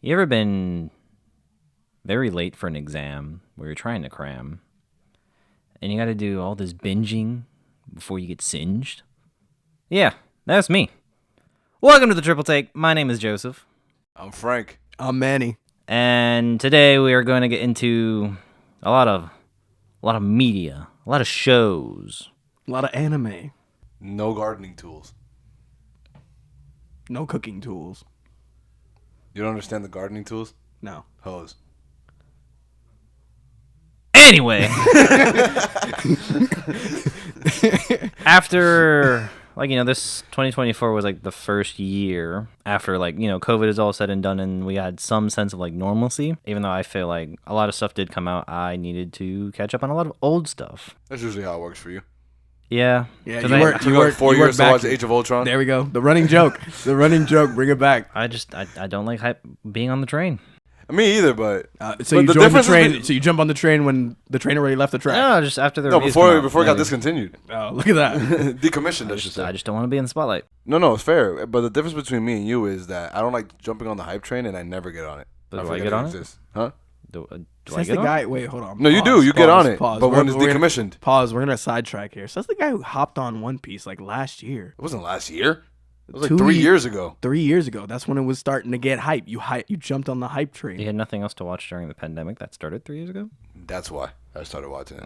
You ever been very late for an exam where you're trying to cram and you got to do all this binging before you get singed? Yeah, that's me. Welcome to the Triple Take. My name is Joseph. I'm Frank. I'm Manny. And today we are going to get into a lot of media, a lot of shows. A lot of anime. No gardening tools. No cooking tools. You don't understand the gardening tools? No. Hose. Anyway, after this 2024 was like the first year after COVID is all said and done and we had some sense of normalcy. Even though I feel like a lot of stuff did come out, I needed to catch up on a lot of old stuff. That's usually how it works for you. Yeah. Yeah, 'Cause you work. You work 4 years to watch Age of Ultron. There we go. The running joke. Bring it back. I don't like being on the train. Me either, but So but you the join the difference is train. be- So you jump on the train when the train already left the track. No, just after the no reviews come out. before it got Yeah. discontinued, Oh, look at that. decommissioned. I should say. I just don't want to be in the spotlight. No, it's fair. But the difference between me and you is that I don't like jumping on the hype train, and I never get on it. But I do I forget get on it? exists. Huh? Do I Says get the on? guy. Wait, hold on. No, you do. You get on it. Pause. But when it's We're gonna- decommissioned, Pause. We're gonna sidetrack here. Says the guy who hopped on One Piece last year. it wasn't last year. It was like 2 3 years ago. 3 years ago. That's when it was starting to get hype. You jumped on the hype train. You had nothing else to watch during the pandemic that started 3 years ago? That's why I started watching it.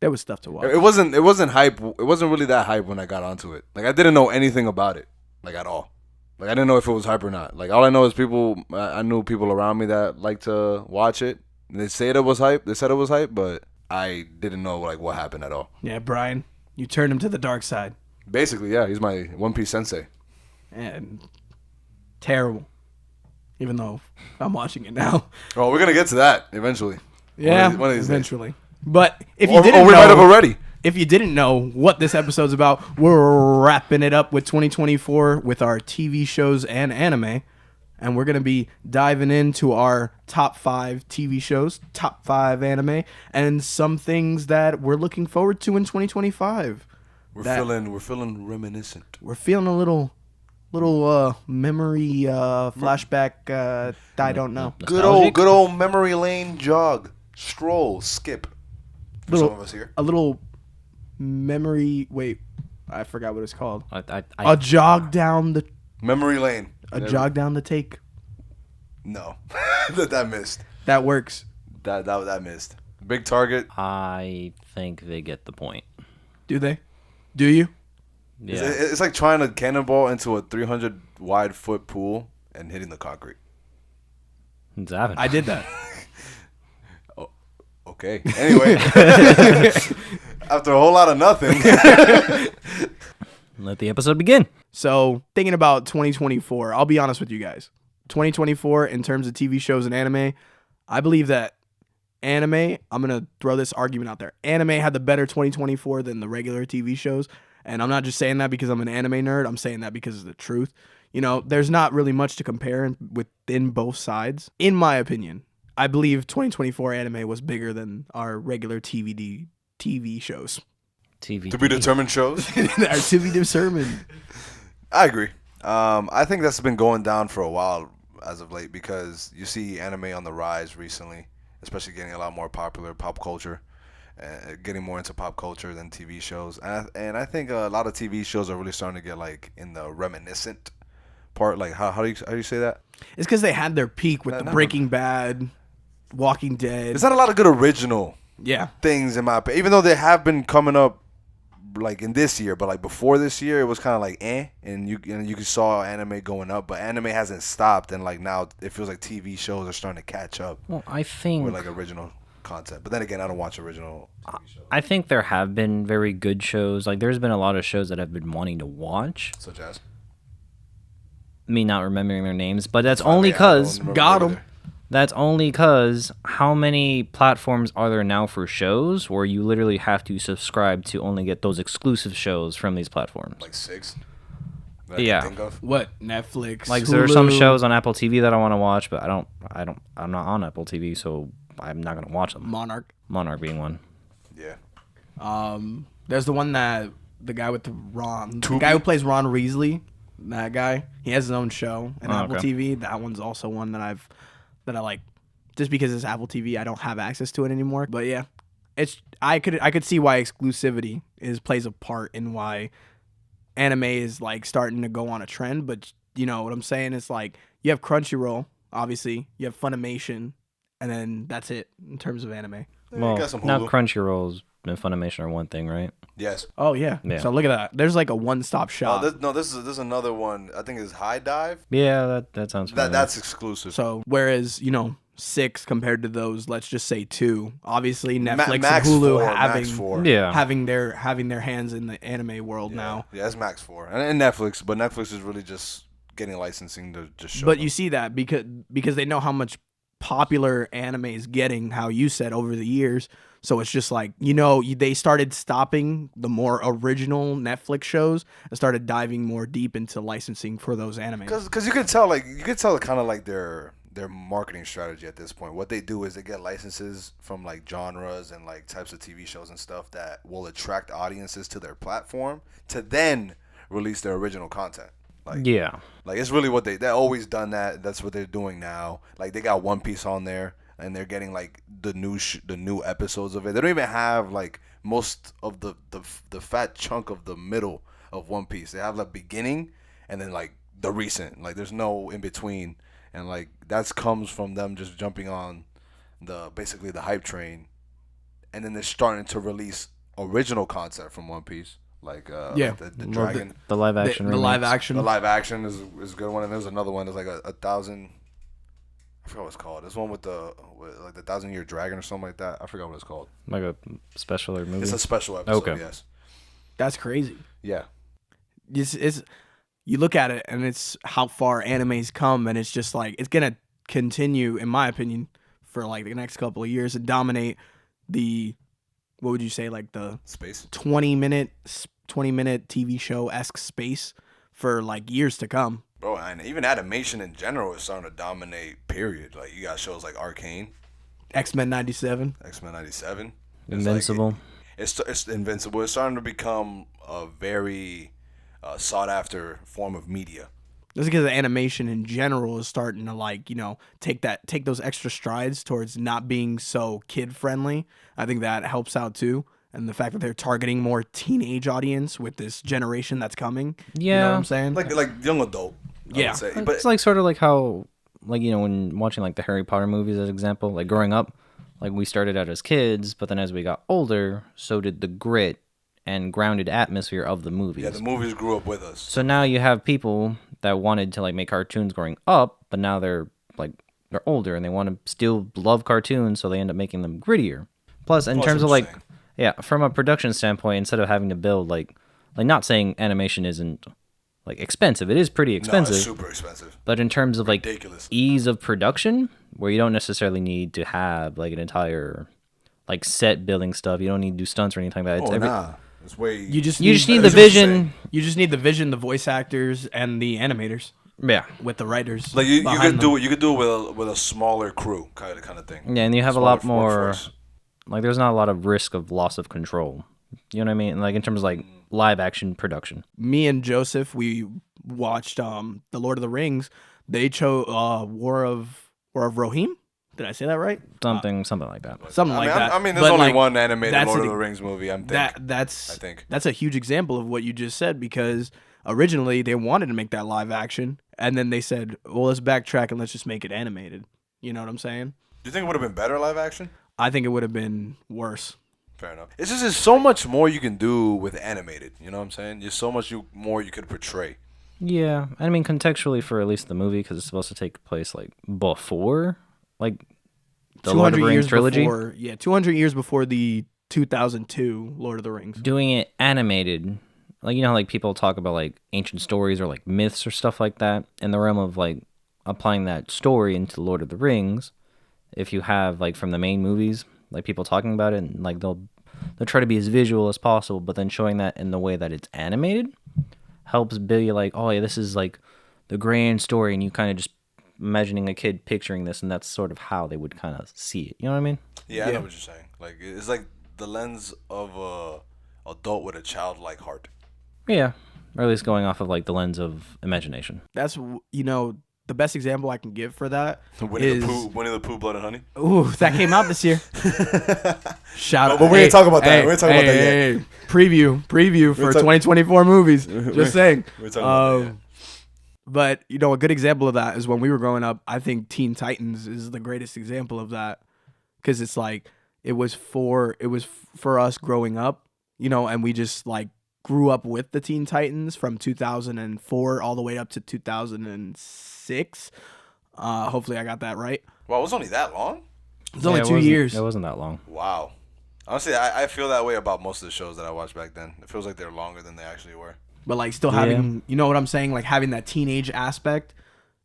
There was stuff to watch. It wasn't hype. It wasn't really that hype when I got onto it. I didn't know anything about it, at all. I didn't know if it was hype or not. All I know is I knew people around me that liked to watch it. They said it was hype. They said it was hype, but I didn't know what happened at all. Yeah, Brian, you turned him to the dark side. Basically, yeah, he's my One Piece sensei. And terrible. Even though I'm watching it now. Oh, we're gonna get to that eventually. Yeah, one of these days. eventually. But if you Or didn't we know, might have already. if you didn't know what this episode's about, we're wrapping it up with 2024 with our TV shows and anime, and we're gonna be diving into our top 5 TV shows, top 5 anime, and some things that we're looking forward to in 2025. We're That- feeling reminiscent. We're feeling a little memory flashback. I don't know. Nostalgic? Good old memory lane jog, stroll, skip. For Little- some of us here. A little memory. Wait, I forgot what it's called. I A jog down the Memory lane. jog down the take. No, that missed. That works. That missed. Big target. I think they get the point. Do they? Do you? Yeah. It's like trying to cannonball into a 300 wide foot pool and hitting the concrete. It's happened. I did that. Okay. Anyway, after a whole lot of nothing. Let the episode begin. So, thinking about 2024, I'll be honest with you guys. 2024, in terms of TV shows and anime, I believe that anime, I'm going to throw this argument out there. Anime had the better 2024 than the regular TV shows. And I'm not just saying that because I'm an anime nerd. I'm saying that because of the truth. There's not really much to compare within both sides. In my opinion, I believe 2024 anime was bigger than our regular TV shows. TV. To be determined shows. Our to be determined. I agree. I think that's been going down for a while as of late because you see anime on the rise recently, especially getting a lot more popular, pop culture, getting more into pop culture than TV shows. And I think a lot of TV shows are really starting to get in the reminiscent part. How do you say that? It's because they had their peak with the Breaking Bad, Walking Dead. There's not a lot of good original Yeah. things in my opinion, even though they have been coming up in this year, but before this year it was kind of and you saw anime going up, but anime hasn't stopped, and now it feels like TV shows are starting to catch up Well, I think with original content. But then again, I don't watch original TV shows. I think there have been very good shows. There's been a lot of shows that I've been wanting to watch. Such as Me not remembering their names, but that's only I don't because remember got 'em. either. That's only because how many platforms are there now for shows where you literally have to subscribe to only get those exclusive shows from these platforms? 6 that I can Yeah. think of. What? Netflix. There are some Hulu. shows on Apple TV that I want to watch, but I'm not on Apple TV, so I'm not gonna watch them. Monarch. Monarch being one. Yeah. There's the one that the guy with the Ron, the Tubi? guy who plays Ron Weasley, That guy, he has his own show on Apple okay. TV. That one's also one that I like. Just because it's Apple TV, I don't have access to it anymore. But yeah, I could see why exclusivity plays a part in why anime is like starting to go on a trend. But you know what I'm saying? It's like you have Crunchyroll, obviously, you have Funimation, and then that's it in terms of anime. Well, got some now Hulu. Crunchyroll's and Funimation are one thing, right? Yes. Oh yeah. Yeah. So look at that. There's like a one-stop shop. This is another one. I think it's High Dive. Yeah, that sounds familiar. That's exclusive. So whereas 6 compared to those, let's just say 2. Obviously Netflix Max and Hulu 4, having Max 4. Yeah. having their hands in the anime world now. Yeah, it's Max 4 and Netflix, but Netflix is really just getting licensing to just show. But them. you see that because they know how much popular anime is getting, how you said, over the years. So it's just like, they started stopping the more original Netflix shows and started diving more deep into licensing for those animes. Because you can tell kind of like their marketing strategy at this point. What they do is they get licenses from like genres and like types of TV shows and stuff that will attract audiences to their platform to then release their original content. Yeah. Like it's really what they've always done that. That's what they're doing now. Like they got One Piece on there, and they're getting like the new episodes of it. They don't even have like most of the fat chunk of the middle of One Piece. They have the beginning and then like the recent. Like there's no in between, and like that comes from them just jumping on basically the hype train, and then they're starting to release original content from One Piece. Like Yeah. like the Well, dragon. the live action. The remakes. live action. The live action is a good one, and there's another one that's like a thousand. I forgot what it's called. There's one with the 1,000-year dragon or something like that. I forgot what it's called. Like a special or movie. It's a special episode. Okay. Yes. That's crazy. Yeah. It's you look at it and it's how far anime's come, and it's just like it's gonna continue, in my opinion, for like the next couple of years and dominate the, what would you say, like the Space. 20-minute TV show-esque space for like years to come. Bro, and even animation in general is starting to dominate. Period. Like you got shows like Arcane, X-Men 97. X-Men 97, Invincible. It's Invincible. It's starting to become a very sought after form of media. Just because the animation in general is starting to like, take those extra strides towards not being so kid friendly. I think that helps out too. And the fact that they're targeting more teenage audience with this generation that's coming. You know Yeah. what I'm saying? Like young adult. I Yeah. would say. But But it's like sort of like how, like, when watching like the Harry Potter movies as example, like growing up, like we started out as kids, but then as we got older, so did the grit and grounded atmosphere of the movies. yeah, the movies grew up with us. So now you have people that wanted to like make cartoons growing up, but now they're older and they want to still love cartoons, so they end up making them grittier. Plus, in Well, terms that's of what I'm like, saying. yeah, from a production standpoint, instead of having to build like not saying animation isn't like expensive, it is pretty expensive. No, it's super expensive. But in terms of like Ridiculous. ease of production, where you don't necessarily need to have like an entire like set building stuff, you don't need to do stunts or anything like that. It's Nah. It's way. you just you just need the That's what I'm saying. vision. You just need the vision, the voice actors, and the animators Yeah, with the writers. Like you behind could them. do it. You could do it with a smaller crew, kind of thing. yeah, and you have a Smaller lot more. workforce. Like, there's not a lot of risk of loss of control. You know what I mean? Like in terms of like live action production. Me and Joseph, we watched The Lord of the Rings. They chose War of Rohirrim. Did I say that right? Something like that. Something I like mean, that. I mean, there's But, only like, one animated that's Lord of an- the Rings movie. I That's think. that's a huge example of what you just said, because originally they wanted to make that live action, and then they said, well, let's backtrack and let's just make it animated. You know what I'm saying? Do you think it would have been better live action? I think it would have been worse. Fair enough. It's just there's so much more you can do with animated. You know what I'm saying? There's so much more you could portray. Yeah, I mean contextually for at least the movie, because it's supposed to take place like before like the Lord of the Rings trilogy. before, 200 years before the 2002 Lord of the Rings. Doing it animated, like how like people talk about like ancient stories or like myths or stuff like that, in the realm of like applying that story into Lord of the Rings. If you have like from the main movies, like people talking about it, and like they'll try to be as visual as possible, but then showing that in the way that it's animated helps build you like, oh yeah, this is like the grand story, and you kind of just imagining a kid picturing this, and that's sort of how they would kind of see it. You know what I mean? Yeah, I Yeah. know what you're saying. Like it's like the lens of a adult with a childlike heart. Yeah, Or at least going off of like the lens of imagination. That's the best example I can give for that Winnie is the Pooh, Blood and Honey. ooh, that came out this year. Shout out, But we ain't talking about that. We ain't talking about that yet. Hey. Preview for 2024 movies. Just saying. We're talking about that. But a good example of that is when we were growing up. I think Teen Titans is the greatest example of that, because it's like it was for us growing up, and we just like grew up with the Teen Titans from 2004 all the way up to 2006. Hopefully I got that right. Wow, it was only that long? It's only it 2 wasn't- years. It wasn't that long. Wow. Honestly, I feel that way about most of the shows that I watched back then. It feels like they're longer than they actually were. But like still having, you know what I'm saying? Like having that teenage aspect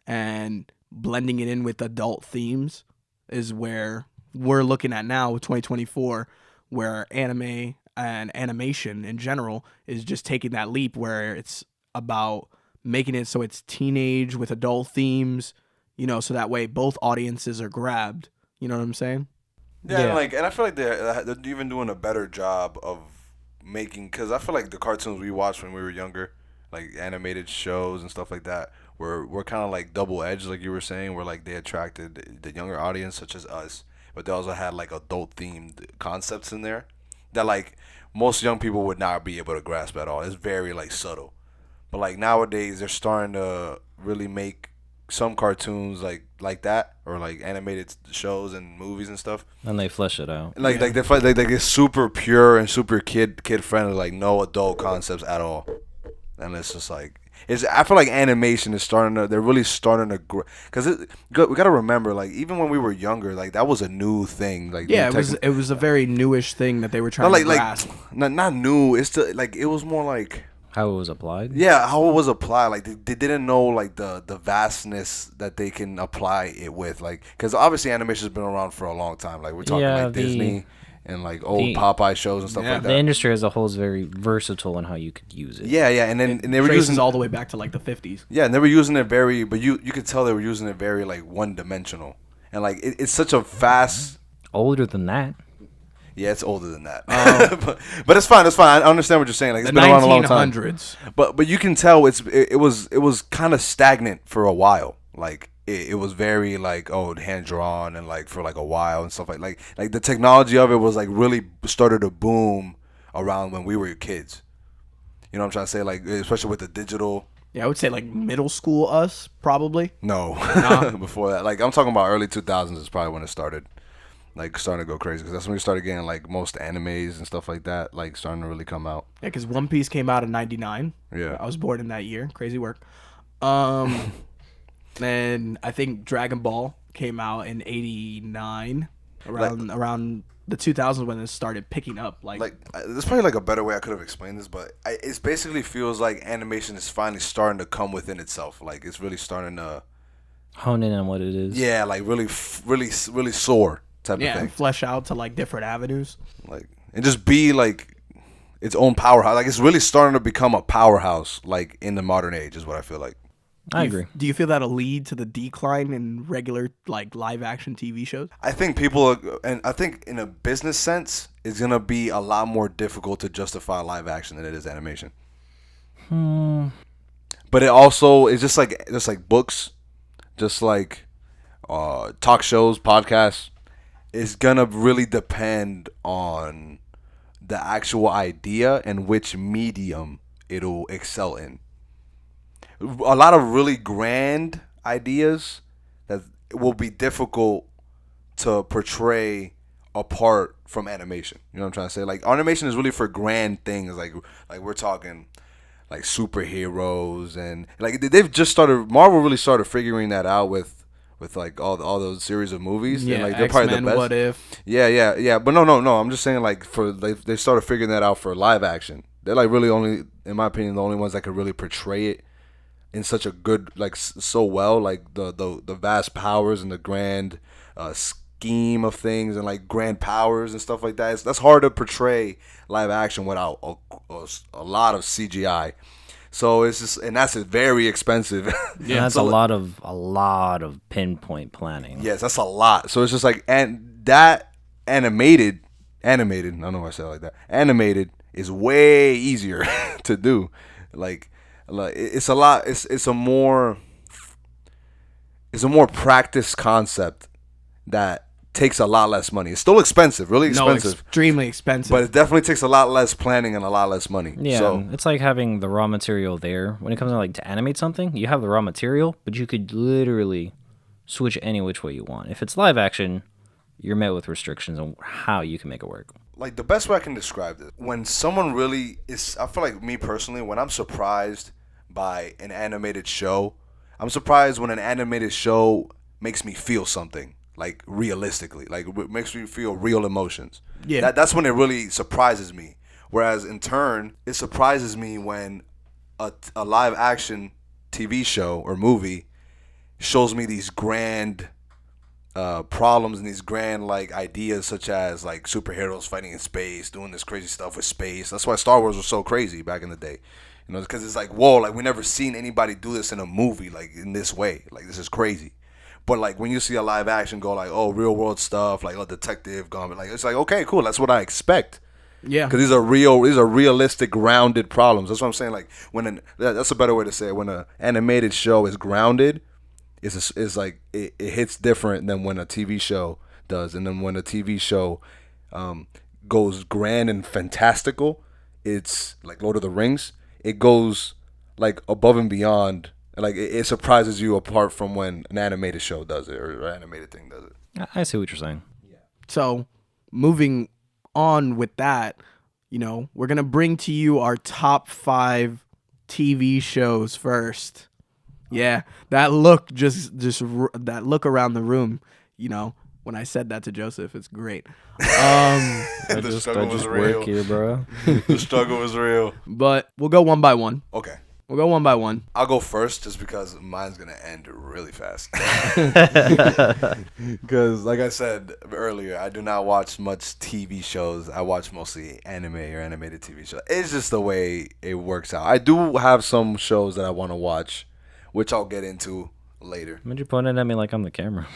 and blending it in with adult themes is where we're looking at now with 2024, where anime and animation in general is just taking that leap where it's about making it so it's teenage with adult themes, so that way both audiences are grabbed. You know what I'm saying? Yeah, Yeah. and I feel like they're even doing a better job of making, because I feel like the cartoons we watched when we were younger, like animated shows and stuff like that, were kind of like double edged, like you were saying, where like they attracted the younger audience such as us, but they also had like adult themed concepts in there that like most young people would not be able to grasp at all. It's very like subtle, but like nowadays they're starting to really make some cartoons like that, or like animated shows and movies and stuff. And they flesh it out. Like they're super pure and super kid friendly, like no adult concepts at all. And it's just like I feel like animation is they're really starting to grow, because we gotta remember, like even when we were younger, like that was a new thing. Like Yeah, new it was a very newish thing that they were trying not to grasp. not new. It's like it was more like, How it was applied. yeah, how it was applied. Like they didn't know like the vastness that they can apply it with. Like, because obviously animation's been around for a long time. Like we're talking like Disney and like old Popeye shows and stuff like The that. industry as a whole is very versatile in how you could use it. Yeah, and they were Traces using all the way back to like the 50s. yeah, and they were using it very, but you could tell they were using it very like one dimensional, and like it's such a fast. Older than that. Yeah, it's older than that, but it's fine. It's fine. I understand what you're saying. Like it's The been around a long time. 1900s. But you can tell it was kind of stagnant for a while. Like it was very like hand drawn, and like for like a while and stuff like the technology of it was like really started to boom around when we were kids. You know what I'm trying to say? Like especially with the digital. Yeah, I would say like middle school us, probably. No, before that. Like I'm talking about early 2000s is probably when it started. Like starting to go crazy, because that's when we started getting like most animes and stuff like that, like starting to really come out. Yeah, because One Piece came out in 99. Yeah. I was born in that year. Crazy work. And I think Dragon Ball came out in 89, around the 2000s when it started picking up. There's probably like a better way I could have explained this, but it basically feels like animation is finally starting to come within itself. Like it's really starting to Hone in on what it is. yeah, like really soar type of yeah, thing. and flesh out to like different avenues. Like and just be like its own powerhouse. Like it's really starting to become a powerhouse, like in the modern age, is what I feel like. I agree. Do you feel that'll lead to the decline in regular like live action TV shows? I think people and I think in a business sense, it's gonna be a lot more difficult to justify live action than it is animation. But it also is just like books, just like talk shows, podcasts. It's gonna really depend on the actual idea and which medium it'll excel in. A lot of really grand ideas that will be difficult to portray apart from animation. You know what I'm trying to say? Like animation is really for grand things. Like we're talking like superheroes, and like they've just started. Marvel really started figuring that out with like all those series of movies. Yeah, and like they're probably the X-Men, best. What If? Yeah. But no. I'm just saying like they started figuring that out for live action. They're like really only, in my opinion, the only ones that could really portray it in such a good, like so well, like the vast powers and the grand scheme of things and like grand powers and stuff like that. That's hard to portray live action without a lot of CGI. So it's just, and that's very expensive. Yeah, that's So, a lot of pinpoint planning. yes, that's a lot. So it's just like, and that animated. I don't know why I said it like that. Animated is way easier to do. Like Like it's a lot. It's a more practiced concept that takes a lot less money. It's still expensive, really No, expensive, extremely expensive. but it definitely takes a lot less planning and a lot less money. Yeah, So it's like having the raw material there. When it comes to like to animate something, you have the raw material, but you could literally switch any which way you want. If it's live action, you're met with restrictions on how you can make it work. like the best way I can describe this, when someone really is, I feel like me personally, when I'm surprised by an animated show, I'm surprised when an animated show makes me feel something, like realistically, like makes me feel real emotions. Yeah. That's when it really surprises me. Whereas in turn, it surprises me when a live action TV show or movie shows me these grand problems and these grand like ideas, such as like superheroes fighting in space, doing this crazy stuff with space. That's why Star Wars was so crazy back in the day, you know, because it's like, whoa, like we never seen anybody do this in a movie like in this way. Like this is crazy. But like when you see a live action go like, oh, real world stuff, like a detective going, like it's like, okay, cool, that's what I expect. Yeah. Because these are realistic, grounded problems. That's what I'm saying. Like that's a better way to say it. When an animated show is grounded, it's like it hits different than when a TV show does. And then when a TV show goes grand and fantastical, it's like Lord of the Rings. It goes like above and beyond. Like it surprises you apart from when an animated show does it or an animated thing does it. I see what you're saying. So, moving on with that, you know, we're going to bring to you our top 5 TV shows first. Yeah, that look that look around the room, you know, when I said that to Joseph, it's great. The struggle was real. Here, bro. The struggle was real. But we'll go one by one. Okay. We'll go one by one. I'll go first just because mine's going to end really fast. Because, like I said earlier, I do not watch much TV shows. I watch mostly anime or animated TV shows. It's just the way it works out. I do have some shows that I want to watch, which I'll get into later. Why'd you point it at me like I'm the camera?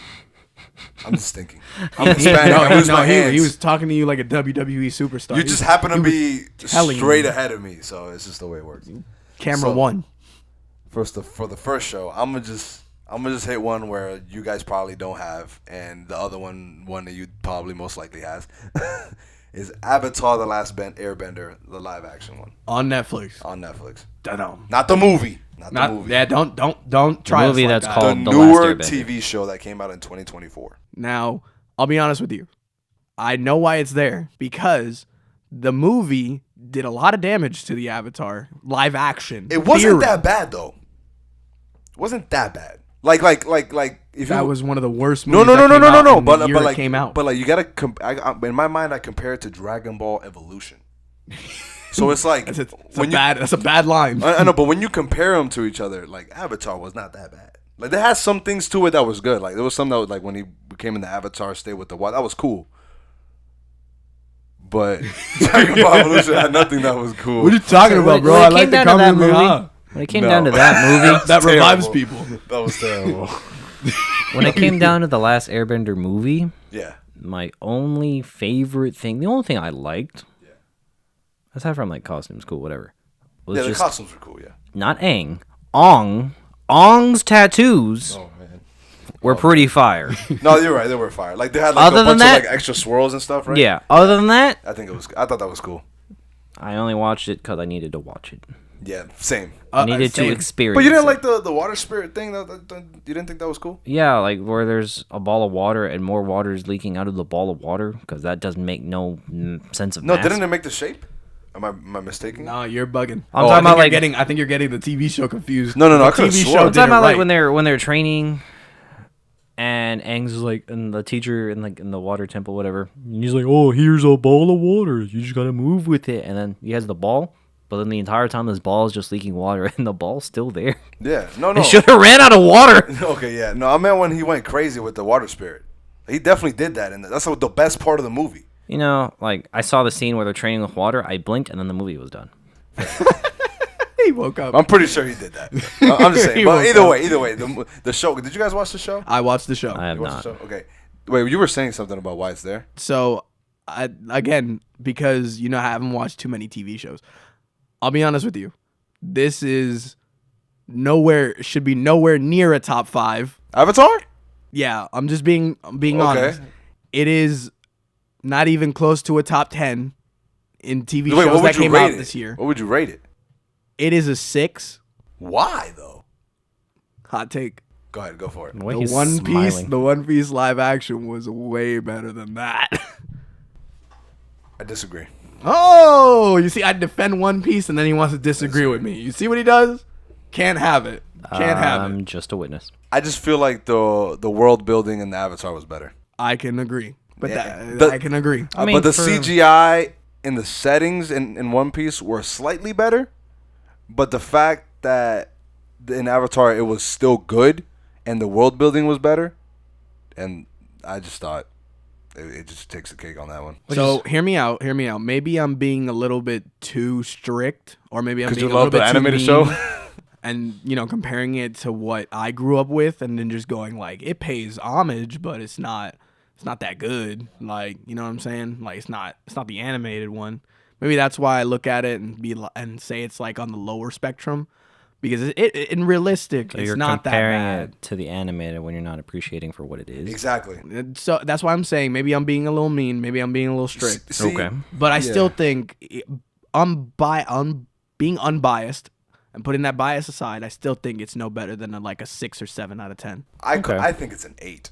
I'm just thinking. I'm Hispanic. I lose my hands. He was talking to you like a WWE superstar. You just happen to be telling straight you. ahead of me, so it's just the way it works. Camera So- one. For the first show, I'm gonna just hit one where you guys probably don't have, and the other one that you probably most likely has, is Avatar: The Last Airbender, the live action one On Netflix. on Netflix. Dun-dum. Not the movie. Not the Not, movie. yeah, don't try The us movie like that's that. called the The Last newer Airbender. TV show that came out in 2024. Now, I'll be honest with you. I know why it's there because the movie did a lot of damage to the Avatar live action. It wasn't period. that bad though. It wasn't that bad. Like if That you, was one of the worst no movies. no no no that no came no out no in the but year but it like came out. but like you gotta in my mind I compare it to Dragon Ball Evolution. So it's like That's when a bad line. I know, but when you compare them to each other, like Avatar was not that bad. Like there has some things to it that was good. Like there was some that was like when he became in the Avatar state with the water, that was cool. But Dragon Ball Evolution had nothing that was cool. What are you talking about, bro? When I it like came the down to that Kamehameha. movie, when it came No. down to that movie, That revives Terrible. people. That was terrible. when it came down to the last Airbender movie, Yeah. my only favorite thing, the only thing I liked, aside from like costumes, cool, whatever, was Yeah, the just costumes were cool, yeah. not Aang, Ong's tattoos Oh man. were pretty fire. No, you're right, they were fire. Like they had like Other a than bunch that- of like extra swirls and stuff, right? Yeah. Other than that, I thought that was cool. I only watched it because I needed to watch it. Yeah, same. I needed to same. experience. But you didn't it. like the water spirit thing? You didn't think that was cool? Yeah, like where there's a ball of water and more water is leaking out of the ball of water because that doesn't make no sense of No, mass. didn't it make the shape? Am I mistaken? No, you're bugging. I'm I talking about, think like- I think you're getting the TV show confused. No, The I could've TV sworn. show I'm I'm did talking it about like right. when they're training, and Aang's like, and the teacher in the water temple, whatever. And he's like, "Oh, here's a ball of water. You just gotta move with it." And then he has the ball, but then the entire time this ball is just leaking water, and the ball's still there. Yeah, no. They should have ran out of water. Okay, yeah. No, I meant when he went crazy with the water spirit. He definitely did that, and that's the best part of the movie. You know, like I saw the scene where they're training with water. I blinked, and then the movie was done. He woke up. I'm pretty sure he did that. I'm just saying. He But woke either way, the show. Did you guys watch the show? I watched the show. I have You watched not. the show? Okay. Wait, you were saying something about why it's there? So, again, because I haven't watched too many TV shows. I'll be honest with you. This is should be nowhere near a top 5. Avatar? Yeah, I'm being honest. It is not even close to a top 10 in TV Wait, shows what would that you came rate out it? this year. What would you rate it? It is a 6. Why though? Hot take. Go ahead, go for it. The way The he's One Piece, smiling. the One Piece live action was way better than that. I disagree. Oh, you see, I defend One Piece and then he wants to disagree with me. You see what he does? Can't have it. Can't have it. I'm just a witness. I just feel like the world building in the Avatar was better. I can agree. But Yeah. I can agree. I mean, but the for- CGI and the settings in One Piece were slightly better. But the fact that in Avatar it was still good and the world building was better, and I just thought it just takes the cake on that one. So hear me out. Hear me out. Maybe I'm being a little bit too strict, or maybe I'm Because being you a little love the bit animated too mean, show. and comparing it to what I grew up with, and then just going like it pays homage, but it's not that good. Like, you know what I'm saying? Like it's not the animated one. Maybe that's why I look at it and say it's like on the lower spectrum, because it in realistic, So it's you're not that comparing bad. it to the animated when you're not appreciating for what it is. Exactly. So that's why I'm saying maybe I'm being a little mean, maybe I'm being a little strict. See, Okay. But I Yeah. still think, being unbiased and putting that bias aside, I still think it's no better than a 6 or 7 out of 10. Okay. I think it's an 8.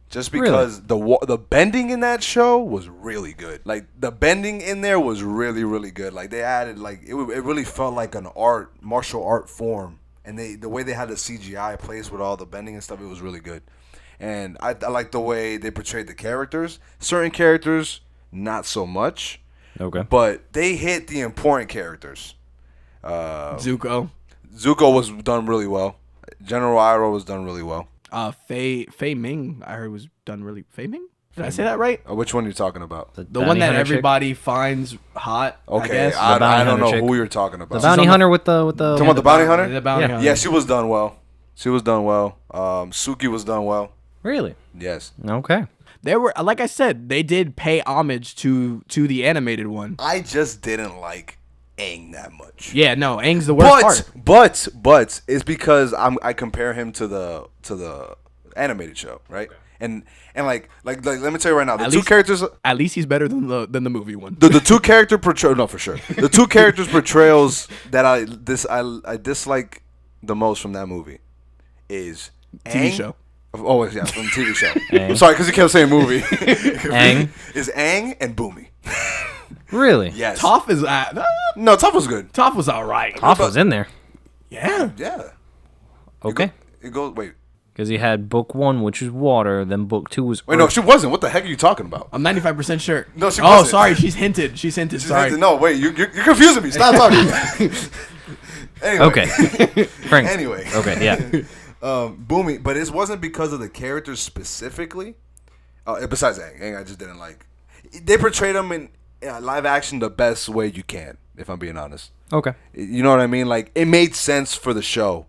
Just Really? because the bending in that show was really good. Like the bending in there was really really good. Like they added it really felt like an martial art form, and the way they had the CGI placed with all the bending and stuff, it was really good. And I like the way they portrayed the characters. Certain characters not so much, Okay. but they hit the important characters. Zuko, Zuko was done really well. General Iroh was done really well. Fei Ming, I heard was done really. Fei Ming? Did I say that right? Which one are you talking about? The bounty one that hunter chick? everybody finds hot. I Okay, guess. I bounty don't know hunter chick. who you're talking about. The bounty hunter with the Talking about the bounty hunter? The bounty Yeah. hunter. Yeah, she was done well. Suki was done well. Really? Yes. Okay. There were, like I said, they did pay homage to the animated one. I just didn't like Aang that much. Yeah, no, Aang's the worst part. But it's because I compare him to the animated show, right? And like let me tell you right now, the At two least- characters, At least he's better than the movie one. the two character portrayal, no, for sure, the two characters portrayals that I dislike the most from that movie is TV Aang- show. Oh yeah, from the TV show. Aang. I'm sorry, because you kept saying movie. Aang. Is Aang and Boomy. Really? Yes. Toph is No, Toph was good. Toph was all right. Toph was in there. Yeah. Yeah. Okay. It goes. Wait. Because he had book 1, which is water, then book 2 was Wait. No, earth. she wasn't. What the heck are you talking about? I'm 95% sure. No, she Oh, wasn't. sorry. She's hinted. Sorry. No, wait. You're confusing me. Stop talking. Anyway. Okay. Frank. Anyway. Okay, yeah. Boomy, but it wasn't because of the characters specifically. Besides Aang, I just didn't like. They portrayed him in live action the best way you can, if I'm being honest. Okay. You know what I mean? Like it made sense for the show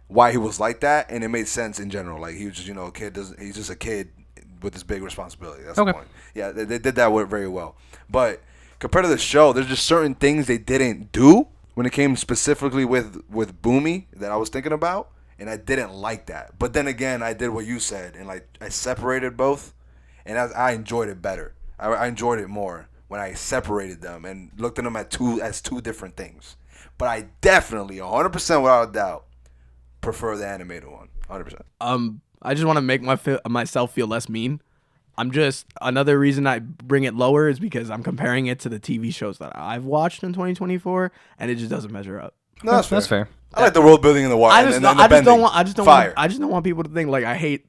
why he was like that, and it made sense in general. Like he was just a kid. He's just a kid with this big responsibility. That's Okay. the point. Yeah, they did that very well. But compared to the show, there's just certain things they didn't do when it came specifically with Boomy that I was thinking about, and I didn't like that. But then again, I did what you said, and like I separated both, and I enjoyed it better. I enjoyed it more when I separated them and looked at them as two different things. But I definitely, 100% without a doubt, prefer the animated one. 100%. I just want to make myself feel less mean. I'm just, another reason I bring it lower is because I'm comparing it to the TV shows that I've watched in 202024, and it just doesn't measure up. No, That's fair. I like the world building in the water. I just don't Fire. want people to think like I hate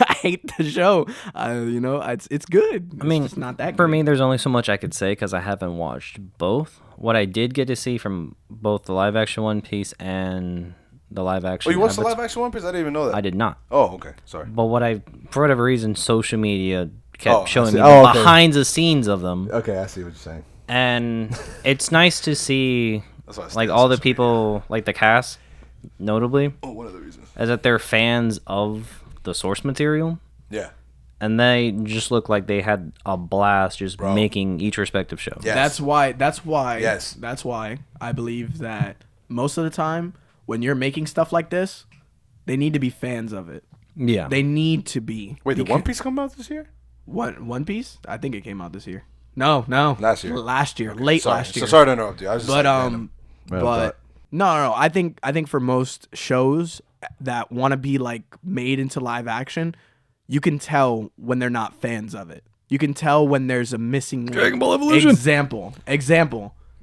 I hate the show. It's good. I mean, it's not that for good. me, there's only so much I could say because I haven't watched both. What I did get to see from both the live action One Piece and the live action. Oh, you watched the Avatar- live action One Piece? I didn't even know that. I did not. Oh, okay. Sorry. But for whatever reason, social media kept Oh, I showing see. me Oh, the okay. behind the scenes of them. Okay, I see what you're saying. And it's nice to see That's why I stay like on all the social media. people, like the cast, notably, Oh, one of the reasons. is that they're fans of the source material. Yeah. And they just look like they had a blast just Bro. making each respective show. Yes. That's why Yes. that's why I believe that most of the time when you're making stuff like this, they need to be fans of it. Yeah. They need to be. Wait, did One Piece come out this year? One Piece? I think it came out this year. No. Last year. Last year. Late Sorry. last year. So sorry to interrupt you. I was just But random but thought. no. I think for most shows that want to be like made into live action, you can tell when they're not fans of it. You can tell when there's a missing link. Dragon Ball Evolution. Example.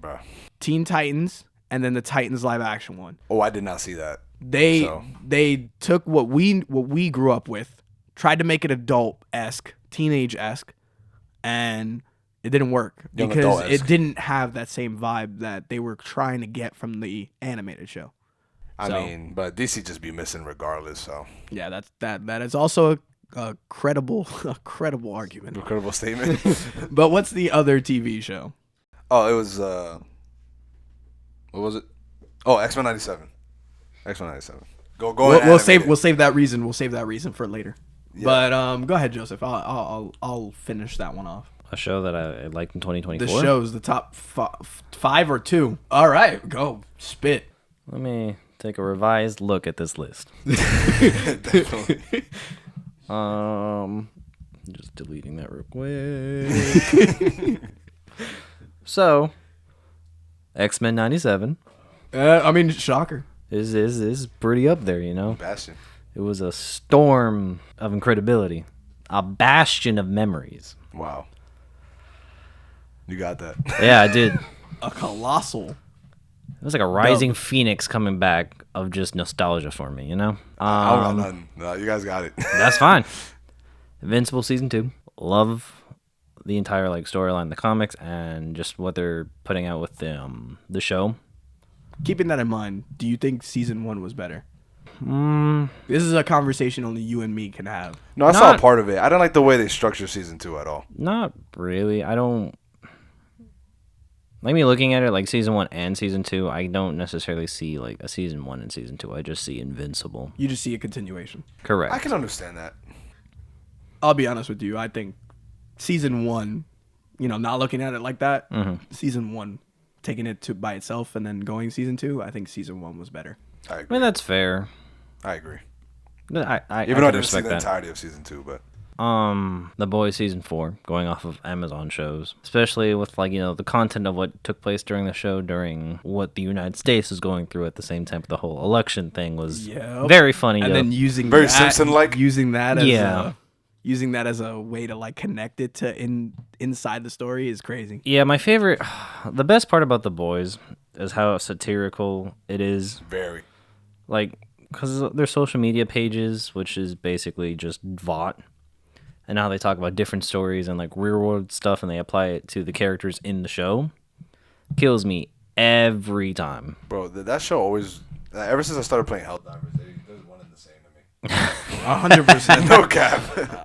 Bruh. Teen Titans and then the Titans live action one. Oh, I did not see that. They took what we grew up with, tried to make it adult-esque, teenage-esque, and it didn't work Young because adult-esque. it didn't have that same vibe that they were trying to get from the animated show. I So- mean, but DC just be missing regardless. So Yeah, that is also a credible argument. incredible statement. But what's the other TV show? Oh, it was what was it? Oh, X-Men 97. X-Men 97. Go. We'll save that reason. We'll save that reason for later. Yeah. But go ahead, Joseph. I'll finish that one off. A show that I liked in 2024. The show's the top 5 or 2. All right, go spit. Let me take a revised look at this list. Definitely. Just deleting that real quick. So, X-Men 97 I mean, shocker. is pretty up there, you know. Bastion. It was a storm of incredibility, a bastion of memories. Wow. You got that. Yeah, I did. A colossal. It was like a rising phoenix coming back of just nostalgia for me, you know. I don't got nothing. No, you guys got it. That's fine. Invincible season 2. Love the entire like storyline, the comics, and just what they're putting out with the show. Keeping that in mind, do you think season 1 was better? This is a conversation only you and me can have. No, I saw Not- part of it. I didn't like the way they structured season 2 at all. Not really. I don't like me looking at it like season 1 and season 2. I don't necessarily see like a season 1 and season 2. I just see Invincible. You just see a continuation. Correct. I can understand that. I'll be honest with you. I think season 1, not looking at it like that, season 1, taking it to by itself and then going season 2, I think season 1 was better. I I agree. mean, that's fair. I agree. I Even though I can didn't see respect the that. entirety of season 2, but The Boys season 4, going off of Amazon shows, especially with like the content of what took place during the show, during what the United States was going through at the same time. The whole election thing was Yep. very funny. And then using Very that, Simpson-like? using that as Yeah. using that as a way to like connect it to inside the story is crazy. Yeah, my favorite, the best part about The Boys is how satirical it is. very. Like, because their social media pages, which is basically just VOT, and how they talk about different stories and like real world stuff, and they apply it to the characters in the show, kills me every time. Bro, that show always... ever since I started playing Helldivers, there's one and the same to me. 100%. No cap.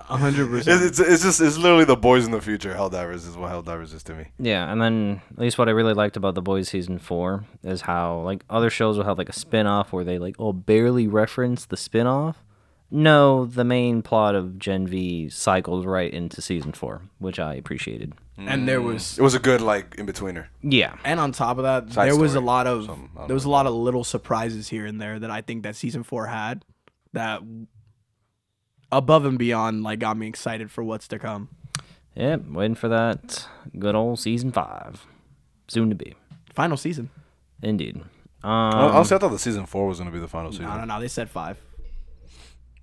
100%. It's literally the boys in the future. Helldivers is what Helldivers is to me. Yeah, and then at least what I really liked about The Boys season 4 is how like other shows will have like a spin-off where they like barely reference the spin-off. No, the main plot of Gen V cycles right into season 4, which I appreciated. And there was It was a good like in betweener. Yeah. and on top of that, Side there was a story. lot of Something, I don't there was a know. lot of little surprises here and there that I think that season 4 had that above and beyond like got me excited for what's to come. Yep, waiting for that good old season 5. Soon to be. Final season. Indeed. Honestly, I thought the season 4 was gonna be the final season. No, they said 5.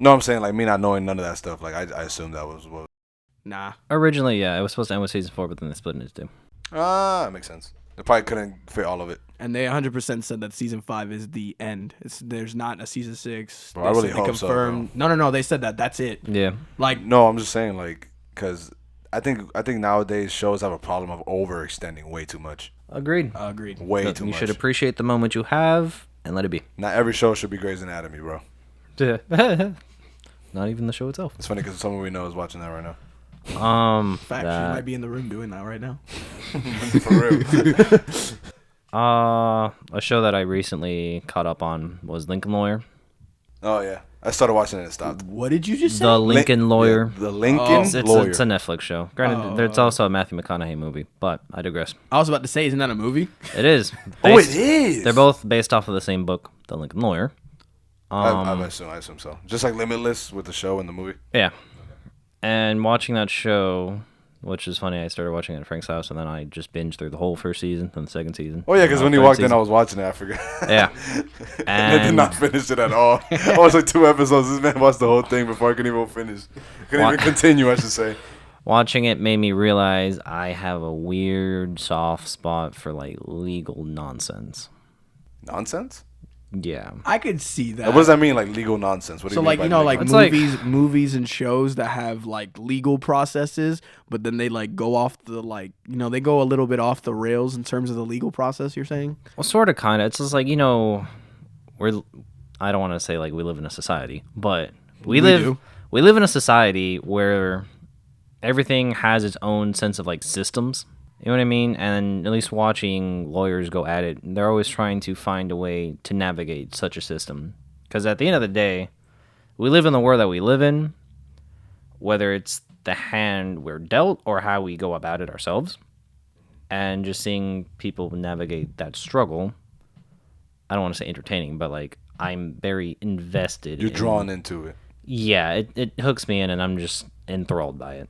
No, I'm saying like me not knowing none of that stuff. Like I assumed that was what. Nah. Originally, yeah, it was supposed to end with season 4, but then they split it into 2. That makes sense. They probably couldn't fit all of it. And they 100% said that season 5 is the end. There's not a season 6. Bro, I really hope so, bro. No. They said that. That's it. Yeah. Like, No, I'm just saying like because I think nowadays shows have a problem of overextending way too much. Agreed. agreed. Way But too you much. should appreciate the moment you have and let it be. Not every show should be Grey's Anatomy, bro. Not even the show itself. It's funny because someone we know is watching that right now. Fact, that- she might be in the room doing that right now. For real. A show that I recently caught up on was Lincoln Lawyer. Oh yeah, I started watching it and stopped. What did you just say? The Lincoln Lawyer. Yeah, the Lincoln It's Lawyer. a Netflix show. Granted, there's also a Matthew McConaughey movie, but I digress. I was about to say, isn't that a movie? It is. Oh, it Based- is. They're both based off of the same book, the Lincoln Lawyer. I assume so. Just like Limitless with the show and the movie. Yeah. And watching that show, which is funny, I started watching it at Frank's house, and then I just binged through the whole first season and the second season. Oh, yeah, because when you third walked in, season. I was watching it. I forgot. Yeah. And I did not finish it at all. I was like 2 episodes. This man watched the whole thing before I could even finish. Couldn't even continue, I should say. Watching it made me realize I have a weird soft spot for, like, legal nonsense. Nonsense? Yeah. I could see that. What does that mean, like legal nonsense? What do So you like mean you by know legal like It's movies and shows that have like legal processes, but then they like go off the like they go a little bit off the rails in terms of the legal process. You're saying? Well, sort of, kind of. It's just like, I don't want to say like we live in a society, but we do. live in a society where everything has its own sense of like systems. You know what I mean? And at least watching lawyers go at it, they're always trying to find a way to navigate such a system. Because at the end of the day, we live in the world that we live in, whether it's the hand we're dealt or how we go about it ourselves. And just seeing people navigate that struggle, I don't want to say entertaining, but like I'm very invested. You're drawn into it. Yeah, it hooks me in, and I'm just enthralled by it.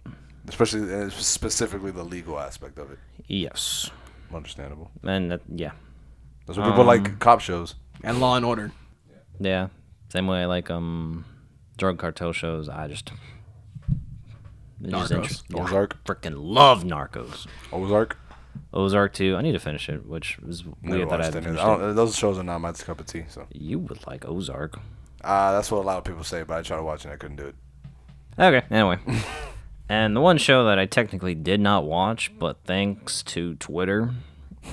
Especially, specifically the legal aspect of it. Yes. Understandable. And yeah. That's what people like cop shows. And Law and Order. Yeah. Same way I like drug cartel shows. I just Narcos. Ozark. Freaking love Narcos. Ozark. Ozark 2. I need to finish it, which is Never weird that I watched haven't it. finished it. Those shows are not my cup of tea. So You would like Ozark. that's what a lot of people say, but I tried to watch it and I couldn't do it. Okay, anyway. And the one show that I technically did not watch, but thanks to Twitter,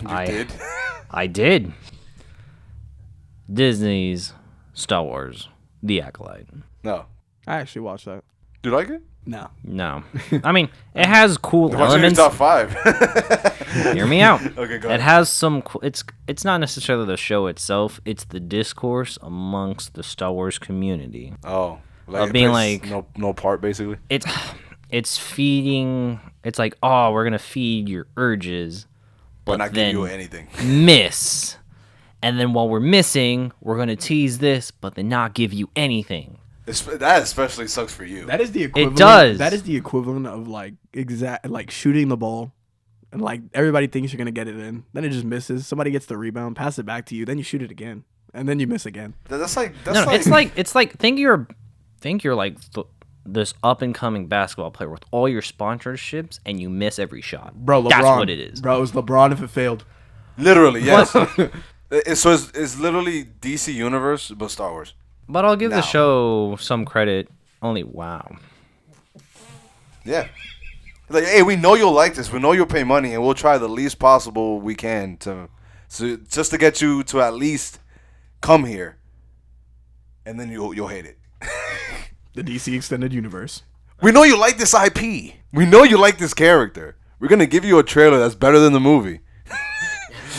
I did? I did. Disney's Star Wars: The Acolyte. No. I actually watched that. Do you like it? No. No, I mean it has cool What's in your elements. top 5? Hear me out. Okay, go It ahead. has some. It's not necessarily the show itself. It's the discourse amongst the Star Wars community. Oh. Of it being plays like- no part, basically. It's feeding. It's like, oh, we're gonna feed your urges, But but not give then you anything. miss. And then while we're missing, we're gonna tease this, but then not give you anything. That especially sucks for you. That is the equivalent. does. That is the equivalent of like like shooting the ball, and like everybody thinks you're gonna get it in, then it just misses. Somebody gets the rebound, pass it back to you, then you shoot it again, and then you miss again. That's like No, it's like think you're like this up and coming basketball player with all your sponsorships, and you miss every shot. Bro, LeBron. That's what it is. Bro, it was LeBron if it failed. literally, yes. It's literally DC Universe but Star Wars. But I'll give No. the show some credit. Only wow. Yeah. Like, hey, we know you'll like this. We know you'll pay money, and we'll try the least possible we can just to get you to at least come here, and then you'll hate it. The DC Extended Universe. We know you like this IP. We know you like this character. We're gonna give you a trailer that's better than the movie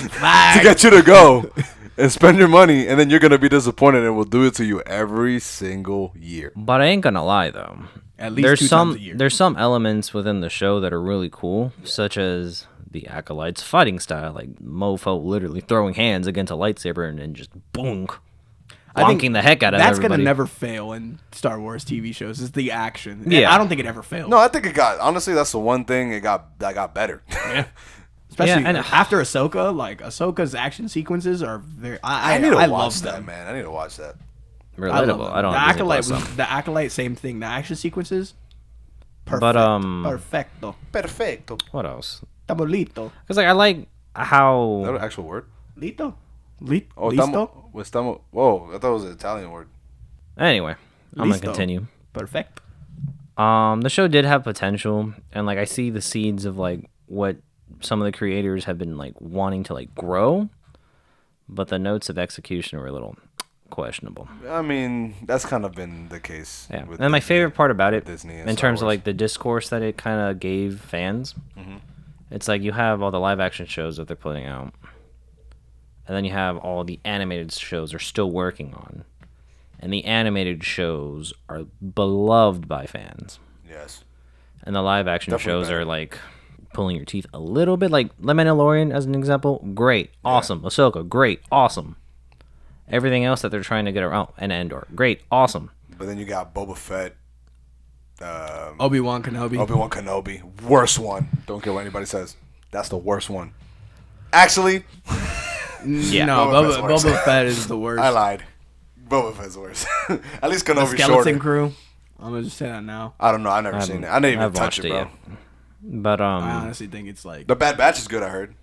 to get you to go and spend your money, and then you're gonna be disappointed, and we'll do it to you every single year. But I ain't gonna lie though. At least There's 2 some times a year. there's some elements within the show that are really cool, such as the Acolyte's fighting style, like Mofo literally throwing hands against a lightsaber and then just boom, I think bonking the heck out of That's everybody. gonna never fail in Star Wars TV shows. Is the action. Yeah. I don't think it ever failed. No, I think it got. Honestly, that's the one thing that got better. Especially Yeah, and- after Ahsoka, like Ahsoka's action sequences are very. I need to I watch love that, them. man. I need to watch that. I love Relatable. them. I don't. The have Disney Acolyte, Plus, so. the Acolyte, same thing. The action sequences. Perfect. But perfecto. Perfecto. what else? Estamos listo. Because like I like Is that how an actual word? Listo. Oh, Listo. estamos. Whoa, I thought it was an Italian word. anyway. I'm gonna Listo. continue. Perfect. The show did have potential, and like I see the seeds of like what some of the creators have been like wanting to like grow, but the notes of execution were a little questionable. I mean, that's kind of been the case. Yeah, with and my Disney. favorite part about it, Disney and in Star terms of Wars. like the discourse that it kind of gave fans, it's like you have all the live action shows that they're putting out, and then you have all the animated shows they're still working on, and the animated shows are beloved by fans. Yes. And the live action Definitely shows better. are like pulling your teeth a little bit. Like The Mandalorian, as an example, great, awesome. Ahsoka, great, awesome. Everything else that they're trying to get around, and Endor, great, awesome. But then you got Boba Fett, Obi-Wan Kenobi. Obi-Wan Kenobi, worst one. Don't care what anybody says. That's the worst one. Actually, Yeah. No, Boba Fett's worse. Boba Fett is the worst. I lied. Boba Fett's worse. At least The Kenobi's Skeleton shorter. Crew. I'm gonna just say that now. I don't know. I've never seen it. I didn't even I've touch watched it, bro. yet. But I honestly think it's like, The Bad Batch is good, I heard.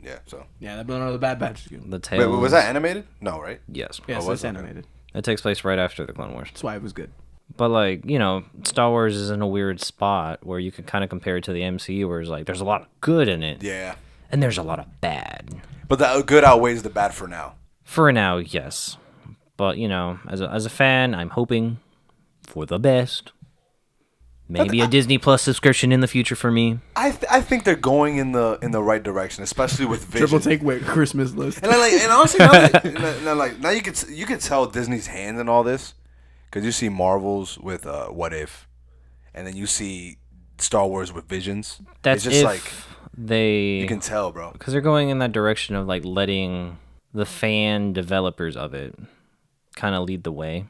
Yeah, so. yeah, that one of the Bad Batch is good. the Wait, tale. was that animated? No, right? Yes. Yes, was it's it? animated. It takes place right after the Clone Wars. That's why it was good. But like, you know, Star Wars is in a weird spot where you can kind of compare it to the MCU, where it's like there's a lot of good in it, Yeah. and there's a lot of bad. But the good outweighs the bad for now. For now, yes. But you know, as a fan, I'm hoping for the best. Maybe a Disney Plus subscription in the future for me. I think they're going in the right direction, especially with Vision. Triple take with Christmas list. And honestly, now you could tell Disney's hand in all this, because you see Marvels with What If, and then you see Star Wars with Visions. That's it's just if like they, you can tell, bro. because they're going in that direction of like letting the fan developers of it kind of lead the way,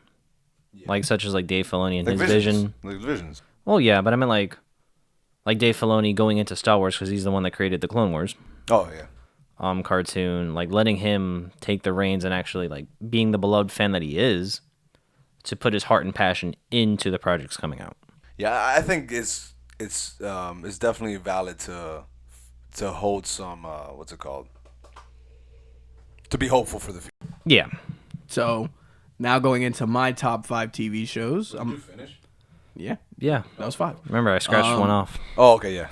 like such as like Dave Filoni and Like his Visions. vision. Like Visions. Well, yeah, but I meant like Dave Filoni going into Star Wars because he's the one that created the Clone Wars Oh yeah. cartoon, like letting him take the reins and actually like being the beloved fan that he is, to put his heart and passion into the projects coming out. Yeah, I think it's definitely valid to hold some what's it called? To be hopeful for the future. Yeah, So now going into my top 5 TV shows. Finish? Yeah, yeah. that was 5. Remember, I scratched one off. Oh, okay, yeah.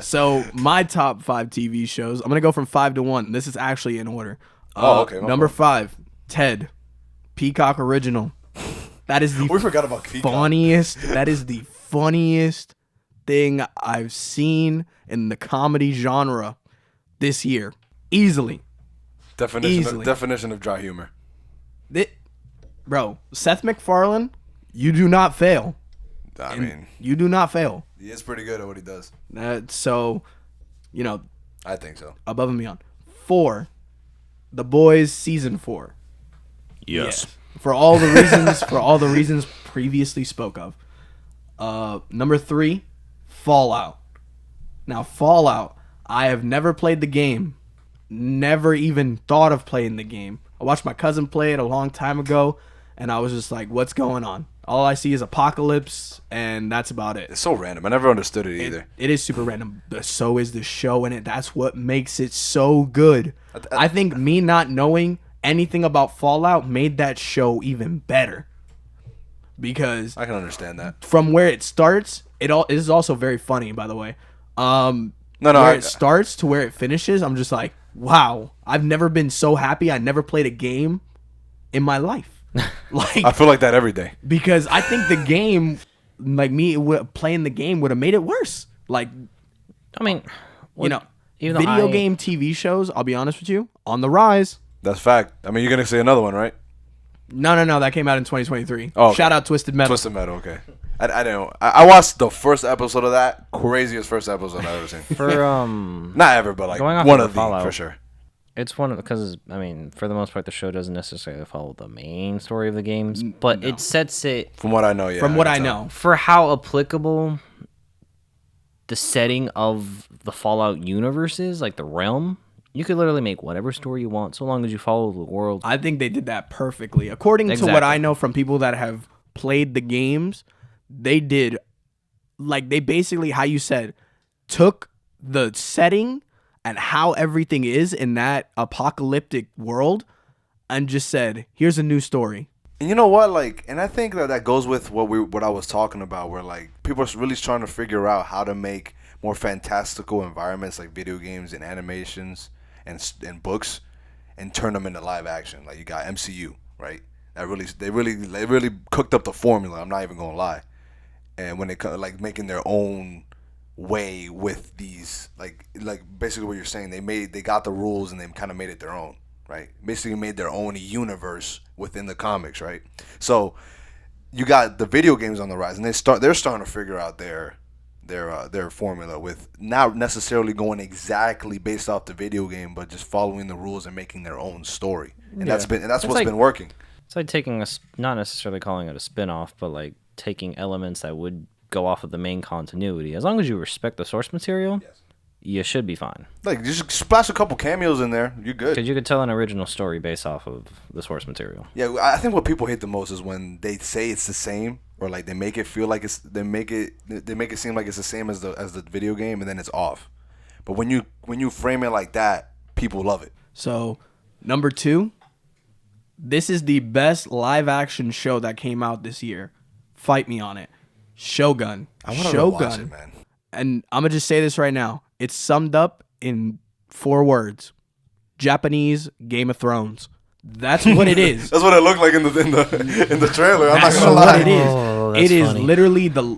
So my top 5 TV shows. I'm gonna go from 5 to 1. This is actually in order. Okay, my Number fault. 5, Ted, Peacock original. That is the We forgot about Peacock. funniest. That is the funniest thing I've seen in the comedy genre this year. Easily. Definition of dry humor. Bro, Seth MacFarlane, you do not fail. I mean, You do not fail. he is pretty good at what he does. So, you know, I think so. above and beyond. 4, The Boys season 4. Yes. For all the reasons previously spoke of. Number 3, Fallout. Now, Fallout, I have never played the game. Never even thought of playing the game. I watched my cousin play it a long time ago, and I was just like, what's going on? All I see is apocalypse, and that's about it. It's so random. I never understood it either. It is super random. But so is the show in it. That's what makes it so good. I think me not knowing anything about Fallout made that show even better. Because I can understand that. from where it starts, it is also very funny, by the way. No, Where it starts to where it finishes, I'm just like, wow, I've never been so happy. I never played a game in my life. Like, I feel like that every day. because I think the game, like me playing the game, would have made it worse. Like, I mean, you know, even though video I- game TV shows, I'll be honest with you, on the rise. That's fact. I mean, you're gonna say another one, right? No, that came out in 2023. Oh, okay. Shout out Twisted Metal. Twisted Metal. Okay. I didn't know. I watched the first episode of that. Craziest first episode I've ever seen. for Not ever, but like Going off one of of the the Fallout. for sure. it's one of because I mean, for the most part, the show doesn't necessarily follow the main story of the games, but it sets it From what I know, yeah. From what I can tell. know, for how applicable the setting of the Fallout universe is, like the realm. You could literally make whatever story you want, so long as you follow the world. I think they did that perfectly. According to what Exactly. I know from people that have played the games, they did, like, they basically, how you said, took the setting and how everything is in that apocalyptic world and just said, here's a new story. And you know what? Like, and I think that goes with what I was talking about, where like people are really trying to figure out how to make more fantastical environments, like video games and animations and books, and turn them into live action. Like you got MCU, right? They really cooked up the formula. I'm not even gonna lie. And when they like making their own way with these, like basically what you're saying, they got the rules and they kind of made it their own. Right, basically made their own universe within the comics, right? So you got the video games on the rise, and they're starting to figure out their their formula with not necessarily going exactly based off the video game, but just following the rules and making their own story. And that's It's what's like- been working. It's like taking not necessarily calling it a spin-off, but like taking elements that would go off of the main continuity. As long as you respect the source material, you should be fine. Like, you just splash a couple cameos in there, you're good. Because you could tell an original story based off of the source material. Yeah, I think what people hate the most is when they say it's the same, or like they make it feel like they make it seem like it's the same as the video game, and then it's off. But when you frame it like that, people love it. So, number 2, this is the best live action show that came out this year. Fight me on it. Shogun. I want to Shogun. watch it, man. And I'm gonna just say this right now. It's summed up in 4 words: Japanese Game of Thrones. That's what it is. That's what it looked like in the trailer. I'm not That's gonna what lie. it is. Oh, that's It is funny.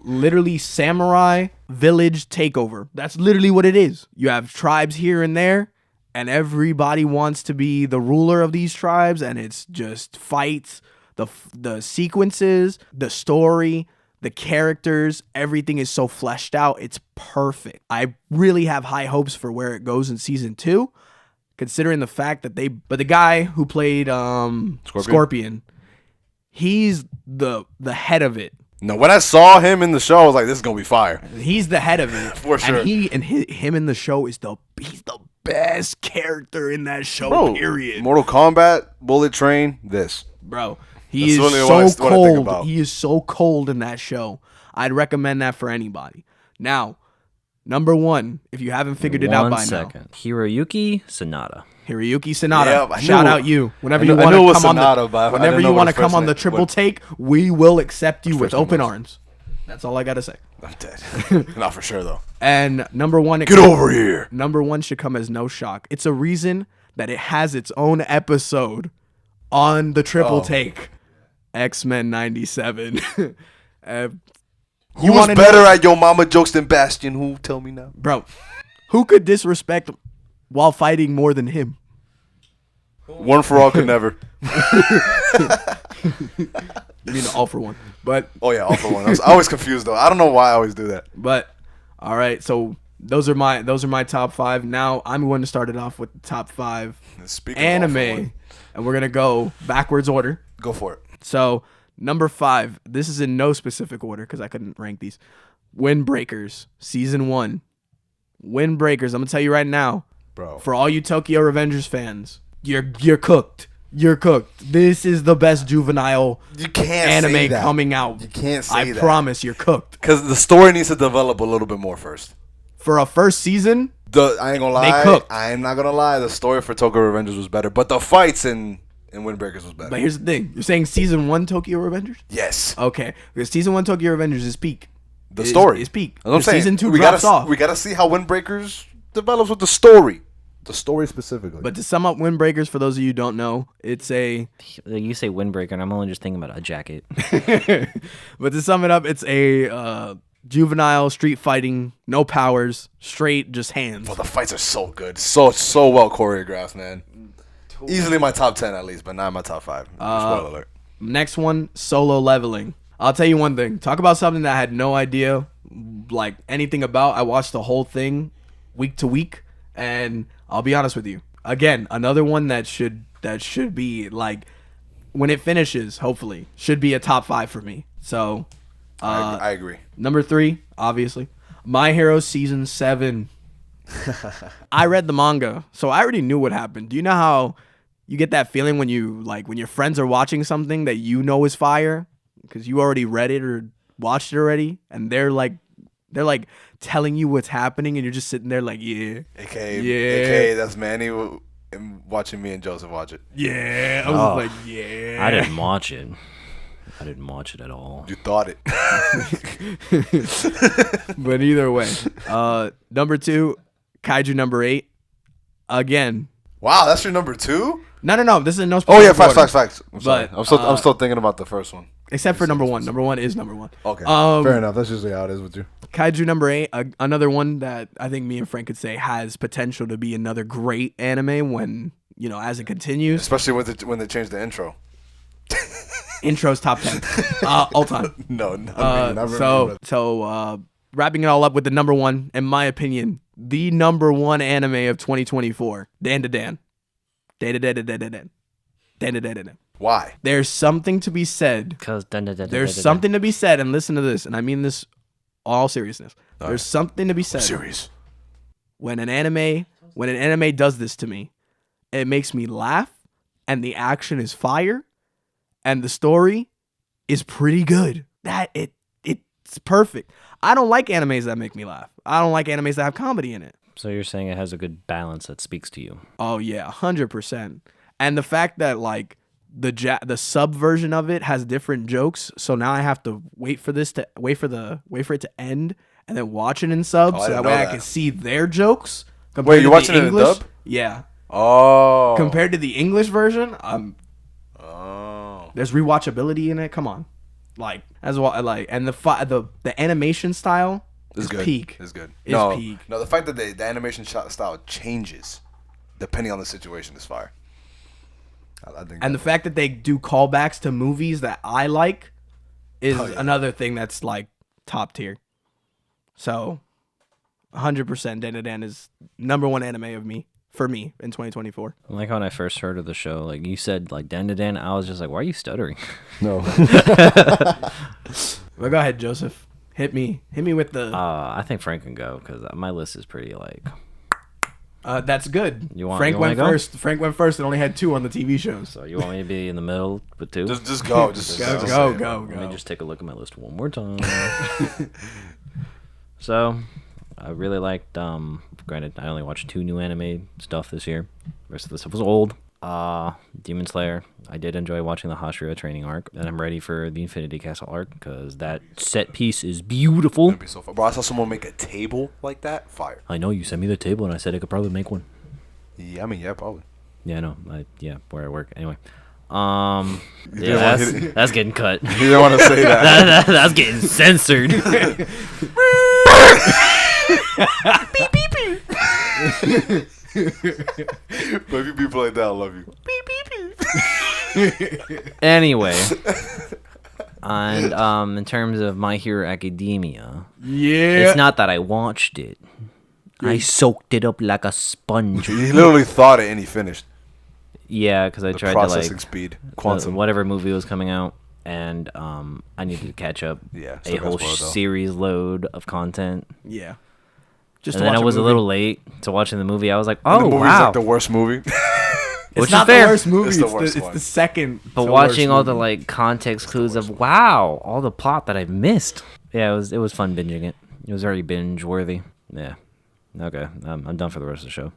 literally samurai village takeover. That's literally what it is. You have tribes here and there, and everybody wants to be the ruler of these tribes, and it's just fights, the sequences, the story, the characters, everything is so fleshed out. It's perfect. I really have high hopes for where it goes in season 2, considering the fact that but the guy who played Scorpion, he's the head of it. No, when I saw him in the show, I was like, "This is gonna be fire." He's the head of it. For sure. And him in the show is he's the best character in that show, Bro, period. Mortal Kombat, Bullet Train, this. Bro, he That's is really so what I think cold. about. He is so cold in that show. I'd recommend that for anybody. Now, number 1, if you haven't figured it out by second. Hiroyuki Sanada. now, Hiroyuki Sanada. Yeah, I Shout knew- out you. Whenever I you knew- I want knew it to was come Sanada, on but I the, whenever didn't know you what want to his come first on the name- triple what- take, we will accept you with first name open was. arms. That's all I gotta say. I'm dead. Not for sure though. And number 1, Get over here. Number 1 should come as no shock. It's a reason that it has its own episode on the triple take. X-Men 97. Who's wanna better know- at Yo Mama jokes than Bastion? Who? Tell me now. Bro, who could disrespect while fighting more than him? One for all could never. You mean all for one. But Oh yeah, all for one. I was always confused though. I don't know why I always do that. all right, so those are my top 5. Now I'm going to start it off with the top 5 Speaking of all for anime, one, and we're going to go backwards order. go for it. So, number 5, this is in no specific order because I couldn't rank these. Windbreakers, season 1. Windbreakers, I'm going to tell you right now, Bro. for all you Tokyo Revengers fans, you're cooked. You're cooked. This is the best juvenile You can't anime say that. coming out. You can't say I that. promise you're cooked. Because the story needs to develop a little bit more first. For a first season, I ain't gonna lie. cooked. I'm not gonna lie. The story for Tokyo Revengers was better, but the fights in Windbreakers was better. but here's the thing. You're saying season 1 Tokyo Revengers? Yes. Okay. Because season 1 Tokyo Revengers is peak. The story is peak. That's what I'm The saying. season 2 we drops gotta, off. We gotta see how Windbreakers develops with the story. The story specifically. But to sum up Windbreakers, for those of you who don't know, it's a You say windbreaker, and I'm only just thinking about a jacket. but to sum it up, it's a juvenile street fighting, no powers, straight just hands. the fights are so good, so well choreographed, man. Easily my top 10 at least, but not my top 5. Spoiler alert. Next one, Solo Leveling. I'll tell you one thing. Talk about something that I had no idea like anything about. I watched the whole thing week to week, and I'll be honest with you. Again, another one that should be like when it finishes, hopefully, should be a top 5 for me. So, I agree. number 3, obviously, My Hero season 7. I read the manga, so I already knew what happened. Do you know how you get that feeling when when your friends are watching something that you know is fire because you already read it or watched it already, and they're like telling you what's happening, and you're just sitting there like, yeah, AKA that's Manny watching me and Joseph watch it. yeah. I was Oh. like, yeah. I didn't watch it. I didn't watch it at all. You thought it. But either way, number 2, Kaiju number 8. Again, Wow, that's your number 2? no. This is no. Oh yeah, specific order. facts. I'm sorry. But, I'm still thinking about the first one. Except for number 1. Number 1 is number 1. Okay, Um, fair enough. That's usually how it is with you. Kaiju number 8, another one that I think me and Frank could say has potential to be another great anime when, as it continues. Especially when they changed the intro. Intro's top 10 all time. No, not really. So wrapping it all up with the number one, in my opinion, the number one anime of 2024, Dan to Dan. Dan to Dan to Dan to Dan. Dan to Dan to Dan. Why? There's something to be said. Because There's something to be said, and listen to this, and I mean this all seriousness. There's something to be said. Serious. When an anime does this to me, it makes me laugh, and the action is fire, and the story is pretty good. It's perfect. I don't like animes that make me laugh. I don't like animes that have comedy in it. So you're saying it has a good balance that speaks to you. Oh yeah, 100%. And the fact that like the sub version of it has different jokes, so now I have to wait for it to end and then watch it in sub, Oh, I so didn't that way know I that. can see their jokes. Wait, compared you're to the watching it in English. dub? Yeah. Oh. Compared to the English version, Oh. there's rewatchability in it. Come on, like as well, like and the animation style It's is good. peak. It's good. Is no, peak. no, the fact that the animation style changes depending on the situation is fire. I think. And the fact that they do callbacks to movies that I like is Oh, yeah. another thing that's like top tier. So, 100% Dan to Dan is number one anime for me in 2024. Like when I first heard of the show, like you said, like Dan to Dan, I was just like, why are you stuttering? no. But go ahead, Joseph. Hit me with the. I think Frank can go because my list is pretty like. That's good. You want- Frank you went wanna go? first. Frank went first and only had 2 on the TV shows. So you want me to be in the middle with 2? just go. Just Go, just go, say it. go, Let me go. just take a look at my list one more time. So, I really liked. Granted, I only watched 2 new anime stuff this year. The rest of the stuff was old. Demon Slayer. I did enjoy watching the Hashira training arc, and I'm ready for the Infinity Castle arc because that set piece is beautiful. It'd be so fun. Bro, I saw someone make a table like that. Fire. I know you sent me the table, and I said I could probably make one. Yeah, I mean, yeah, probably. Yeah, I know. Where I work. Anyway. didn't Yeah, want to- that's getting cut. You didn't want to say that. That's getting censored. But if you people like that, I love you. Anyway. And in terms of My Hero Academia, Yeah. it's not that I watched it. I soaked it up like a sponge. He literally thought it and he finished. Yeah, because I The tried to processing like speed, the- quantum. whatever movie was coming out, and I needed to catch up. Yeah, a still whole got spoiled, though. series load of content. Yeah. Just And to then I watch was a movie. little late to watching the movie. I was like, And oh the movie's wow. like the worst movie. It's Which not is fair. the worst movie. It's It's the worst it's one. the second. But to watching worst all the movie. like context clues of wow, all the plot that I've missed. Yeah, it was fun binging it. It was very binge worthy. Yeah. Okay, I'm done for the rest of the show.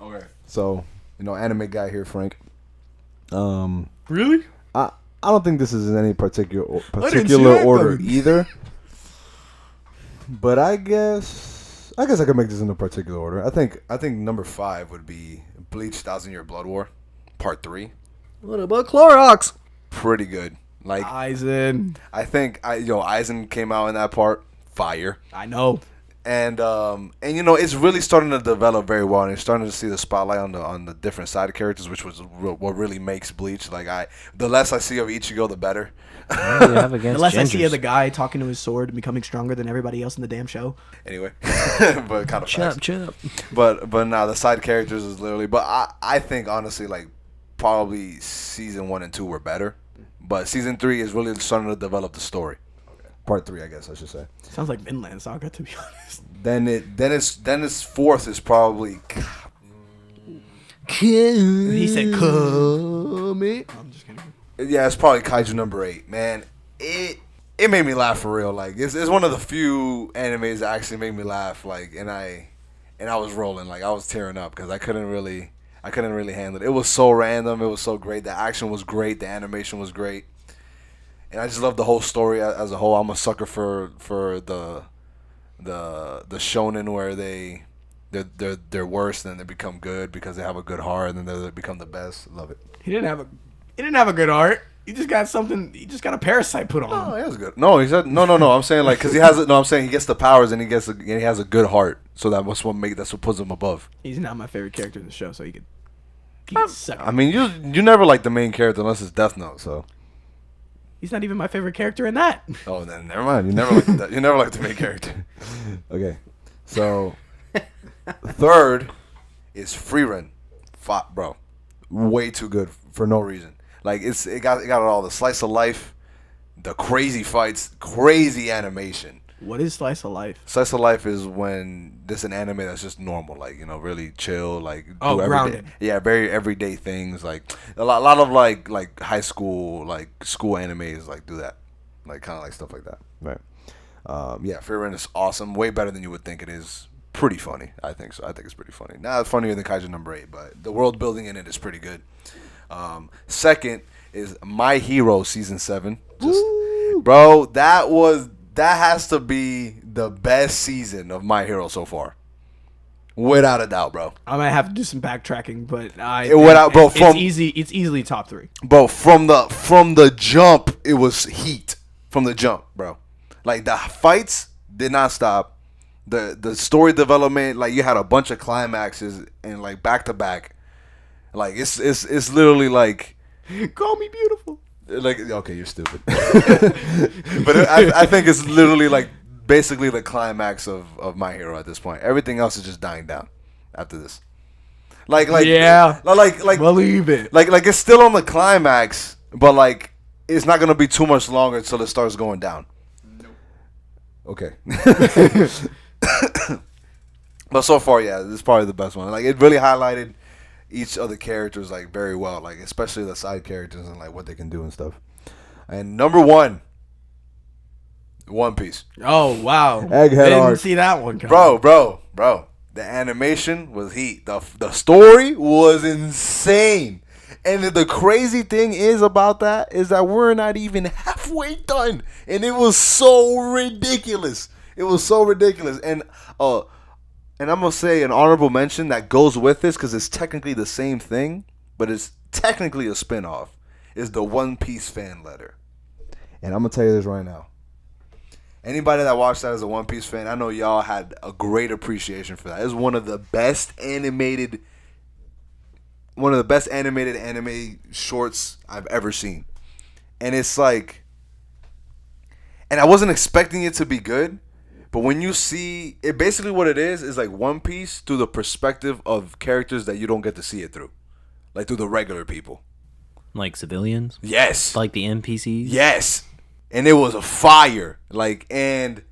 Okay. So, anime guy here, Frank. Really? I don't think this is in any particular didn't see that order coming. either. But I guess I could make this in a particular order. I think number 5 would be Bleach 1,000-Year Blood War, Part 3. What about Clorox? Pretty good. Like Aizen. I think Aizen came out in that part, fire. I know. And it's really starting to develop very well, and you're starting to see the spotlight on the different side characters, which was what really makes Bleach. Like the less I see of Ichigo, the better. What do you have against Unless I see gingers? the guy talking to his sword and becoming stronger than everybody else in the damn show. Anyway, but kind of facts. Chop. But now the side characters is literally. But I think honestly, like probably season 1 and 2 were better, but season 3 is really starting to develop the story. Part 3, I guess I should say. Sounds like Vinland Saga, to be honest. Then its 4th is probably. He said, "Come." I'm just kidding. Yeah, it's probably Kaiju number 8. Man, it made me laugh for real. Like it's one of the few animes that actually made me laugh. Like and I was rolling. Like I was tearing up because I couldn't really handle it. It was so random. It was so great. The action was great. The animation was great. And I just love the whole story as a whole. I'm a sucker for the shonen where they're worse and then they become good because they have a good heart and then they become the best. Love it. He didn't have a good heart. He just got something. He just got a parasite put on Oh, him. he has good. No, he said no. I'm saying like because he has it. No, I'm saying he gets the powers and he has a good heart. So that's what puts him above. He's not my favorite character in the show, so he could suck. I mean, you never like the main character unless it's Death Note. So He's not even my favorite character in that. Oh, then never mind. You never liked that. You never liked the main character. Okay, so third is Frieren. Bro, way too good for no reason. Like it got it all, the slice of life, the crazy fights, crazy animation. What is slice of life? Slice of life is when there's an anime that's just normal, like, you know, really chill, like Oh, do grounded. very everyday things, like a lot of like high school, like school animes, like do that, like kind of like stuff like that, right? Yeah, Frieren is awesome, way better than you would think it is. Pretty funny, I think so. I think it's pretty funny. Not funnier than Kaiju number 8, but the world building in it is pretty good. Second is My Hero season 7. Just, bro, that has to be the best season of My Hero so far, without a doubt, bro. I might have to do some backtracking, but From it's easily top 3. bro, from the jump, it was heat from the jump, bro. Like the fights did not stop. The story development, like you had a bunch of climaxes and like back to back. Like it's literally like, Call me beautiful. like, okay, you're stupid. But I think it's literally like basically the climax of My Hero at this point. Everything else is just dying down after this. Like Yeah. like Believe it. like it's still on the climax, but like it's not gonna be too much longer until it starts going down. Okay. But so far, yeah, this is probably the best one. Like it really highlighted each of the characters like very well, like especially the side characters and like what they can do and stuff. And number 1, One Piece. Oh wow. Egghead Didn't arc. see that one coming. Bro. The animation was heat. The story was insane. And the crazy thing is about that is that we're not even halfway done. And it was so ridiculous. It was so ridiculous. And I'm going to say an honorable mention that goes with this because it's technically the same thing, but it's technically a spinoff, is the One Piece fan letter. And I'm going to tell you this right now. Anybody that watched that as a One Piece fan, I know y'all had a great appreciation for that. It's one of the best animated anime shorts I've ever seen. And it's like, and I wasn't expecting it to be good, but when you see it, basically what it is like One Piece through the perspective of characters that you don't get to see it through, like through the regular people. Like civilians? Yes. Like the NPCs? Yes. And it was a fire. Like, and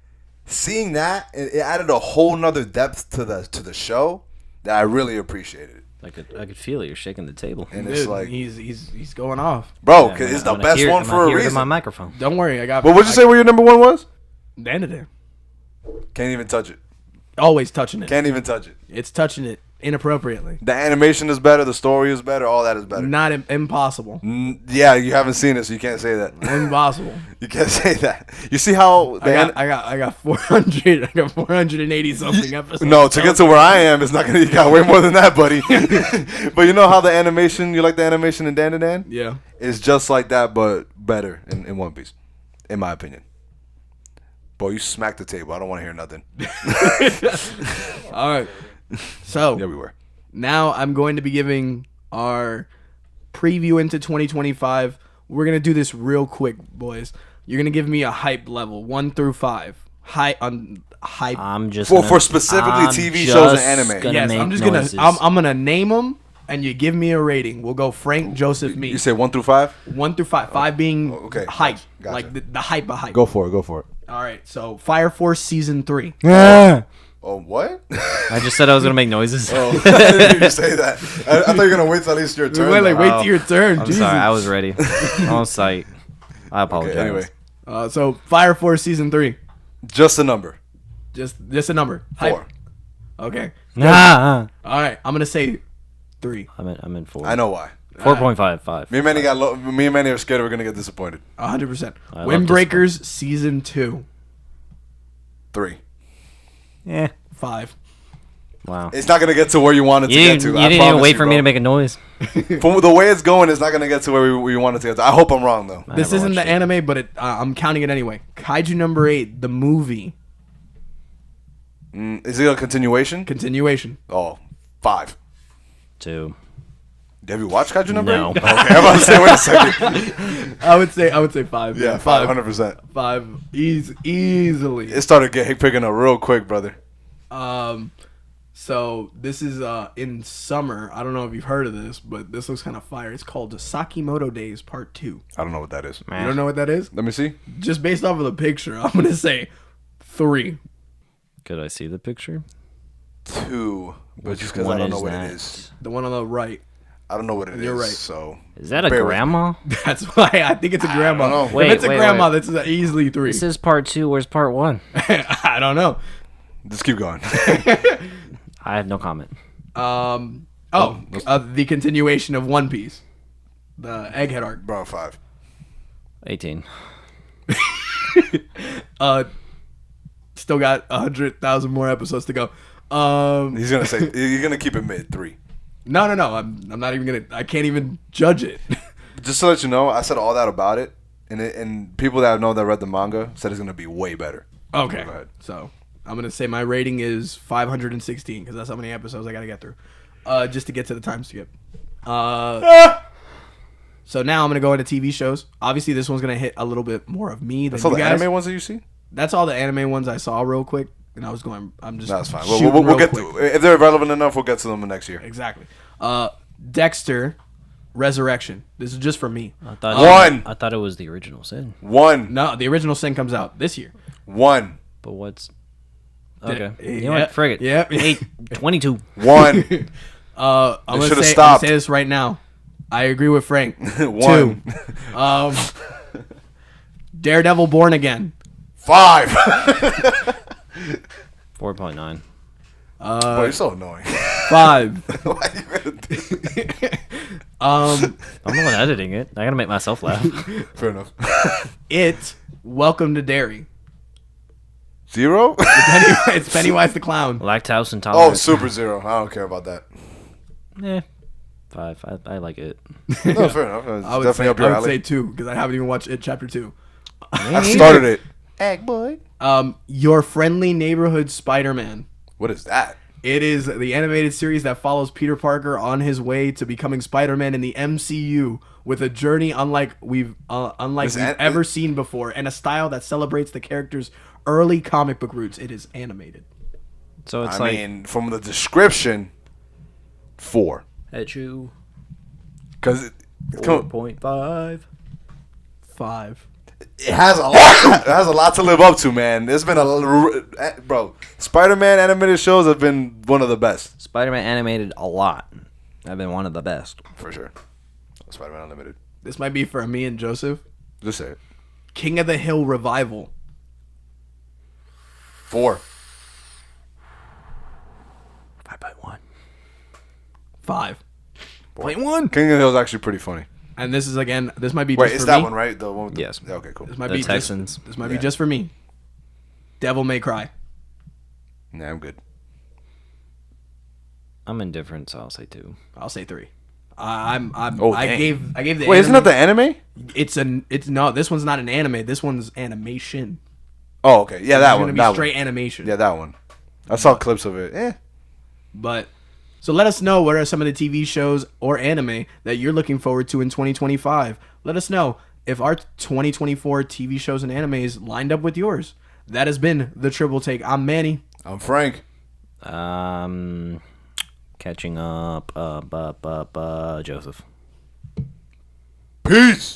seeing that, it added a whole nother depth to the show that I really appreciated. I could feel it. You're shaking the table. And Dude, it's like, he's going off. bro, Yeah, because it's I'm the gonna best hear- one I'm for gonna a hear it in reason. my microphone. Don't worry, I got. But what'd you say what your number 1 was? Dandadan. Can't even touch it. Always touching it. Can't even touch it. It's touching it inappropriately. The animation is better. The story is better. All that is better. Not impossible. Yeah, you haven't seen it, so you can't say that. Impossible. You can't say that. You see how I got 400. I got 480 something episodes. no, to get to where I am, it's not gonna. You got way more than that, buddy. But you know how the animation, you like the animation in Dandadan? Yeah. It's just like that, but better in One Piece, in my opinion. Bro, you smacked the table. I don't want to hear nothing. All right. So Yeah, we were. now I'm going to be giving our preview into 2025. We're gonna do this real quick, boys. You're gonna give me a hype level 1 through 5. Hype. I'm just For specifically TV shows and anime. Gonna Yes, make I'm just noises. gonna. I'm gonna name them, and you give me a rating. We'll go Frank, Joseph, me. You say 1 through 5? 1 through 5. 5 being okay, hype, gotcha. like the hype of hype. Go for it. All right. So Fire Force season 3. Oh, what? I just said I was gonna make noises. Oh, I didn't hear you say that. I thought you were gonna wait till at least your turn. Wait though. till your turn. I'm Jesus. sorry, I was ready. On site. I apologize. Okay, anyway, So Fire Force season 3. just a number. Just a number. 4. Okay. Nah. All right. I'm gonna say 3. I'm in 4. I know why. 4.55. Me and Manny are scared we're gonna get disappointed. 100%. I love Windbreakers season 2. 3. Yeah. 5. Wow. It's not gonna get to where you want it to You get to. didn't I even promise wait you, for me bro. to make a noise. From the way it's going, it's not gonna get to where we want it to get to. I hope I'm wrong though. I This haven't isn't the watched it. anime, but I'm counting it anyway. Kaiju number 8, the movie. Is it a continuation? Continuation. Oh, 5. 2. Have you watched Kaiju number No. 8? Okay, I'm about to say, wait a second. I would say 5. Yeah, 5. 500%. 5 easily. It started picking up real quick, brother. So this is in summer. I don't know if you've heard of this, but this looks kind of fire. It's called Sakimoto Days Part 2. I don't know what that is. You don't know what that is? Let me see. Just based off of the picture, I'm gonna say 3. Could I see the picture? 2, but Which just because I one don't know is what that? it is. The one on the right. I don't know what it is. You're right. So Is that a Bear with grandma? That's why I think it's a grandma. know. If Wait, it's a wait, grandma, wait. this is easily 3. This is part 2. Where's part 1? I don't know. just keep going. I have no comment. The continuation of One Piece, the Egghead arc. Bro, 5. 18. Still got 100,000 more episodes to go. He's gonna say you're gonna keep it mid 3. No. I'm not even gonna. I can't even judge it. Just to let you know, I said all that about it, and people that know that read the manga said it's gonna be way better. Okay. Go ahead. So I'm gonna say my rating is 516 because that's how many episodes I gotta get through, just to get to the time skip. So now I'm gonna go into TV shows. Obviously, this one's gonna hit a little bit more of me than That's all you the guys. anime ones that you see. That's all the anime ones I saw real quick, and I was going. I'm just. That's fine. shooting We'll real get quick. to, if they're relevant enough. We'll get to them next year. Exactly. Dexter, Resurrection. This is just for me. I thought One. I thought it was the original Sin. 1. No, the original Sin comes out this year. 1. But what's... Okay. You Yeah, know what? Frig it. yeah. 22. 1. I'm They gonna should've say stopped. this right now. I agree with Frank. 1. 2. Daredevil Born Again. 5. 4.9. Boy, you're so annoying. 5. Why you gonna do that? I'm the one editing it. I gotta make myself laugh. Fair enough. It. Welcome to Derry. 0? It's Pennywise the Clown. Lactose Oh, intolerant. Super 0. I don't care about that. 5. I like it. No, fair enough. It's I would definitely say, up your I would say alley. 2 because I haven't even watched it chapter 2. I started it. Egg boy. Your Friendly Neighborhood Spider-Man. What is that? It is the animated series that follows Peter Parker on his way to becoming Spider-Man in the MCU with a journey unlike we've ever seen before and a style that celebrates the character's early comic book roots. It is animated. So it's I like... mean, from the description, 4. At you. Because 4.5. 5. it has a lot. It has a lot to live up to, man. There's been bro. Spider-Man animated shows have been one of the best Spider-Man animated a lot. I've been one of the best. for sure. Spider-Man Unlimited. This might be for me and Joseph. Just say it. King of the Hill Revival. 4. 5.1. 5. King of the Hill is actually pretty funny. And this is again. This might be Wait, just it's for that me. one, right? The one with the, Yes. Yeah, okay, cool. This might The be Texans. This might be Yeah. just for me. Devil May Cry. Nah, I'm good. I'm indifferent, so I'll say 2. I'll say 3. I'm. Oh, I dang. gave the. Wait, isn't that the anime? It's no. This one's not an anime. This one's animation. Oh, okay. Yeah, that It's one. gonna be That straight one. animation. Yeah, that one. I saw clips of it. But so let us know what are some of the TV shows or anime that you're looking forward to in 2025. Let us know if our 2024 TV shows and animes lined up with yours. That has been the Triple Take. I'm Manny. I'm Frank. Catching up, Joseph. Peace.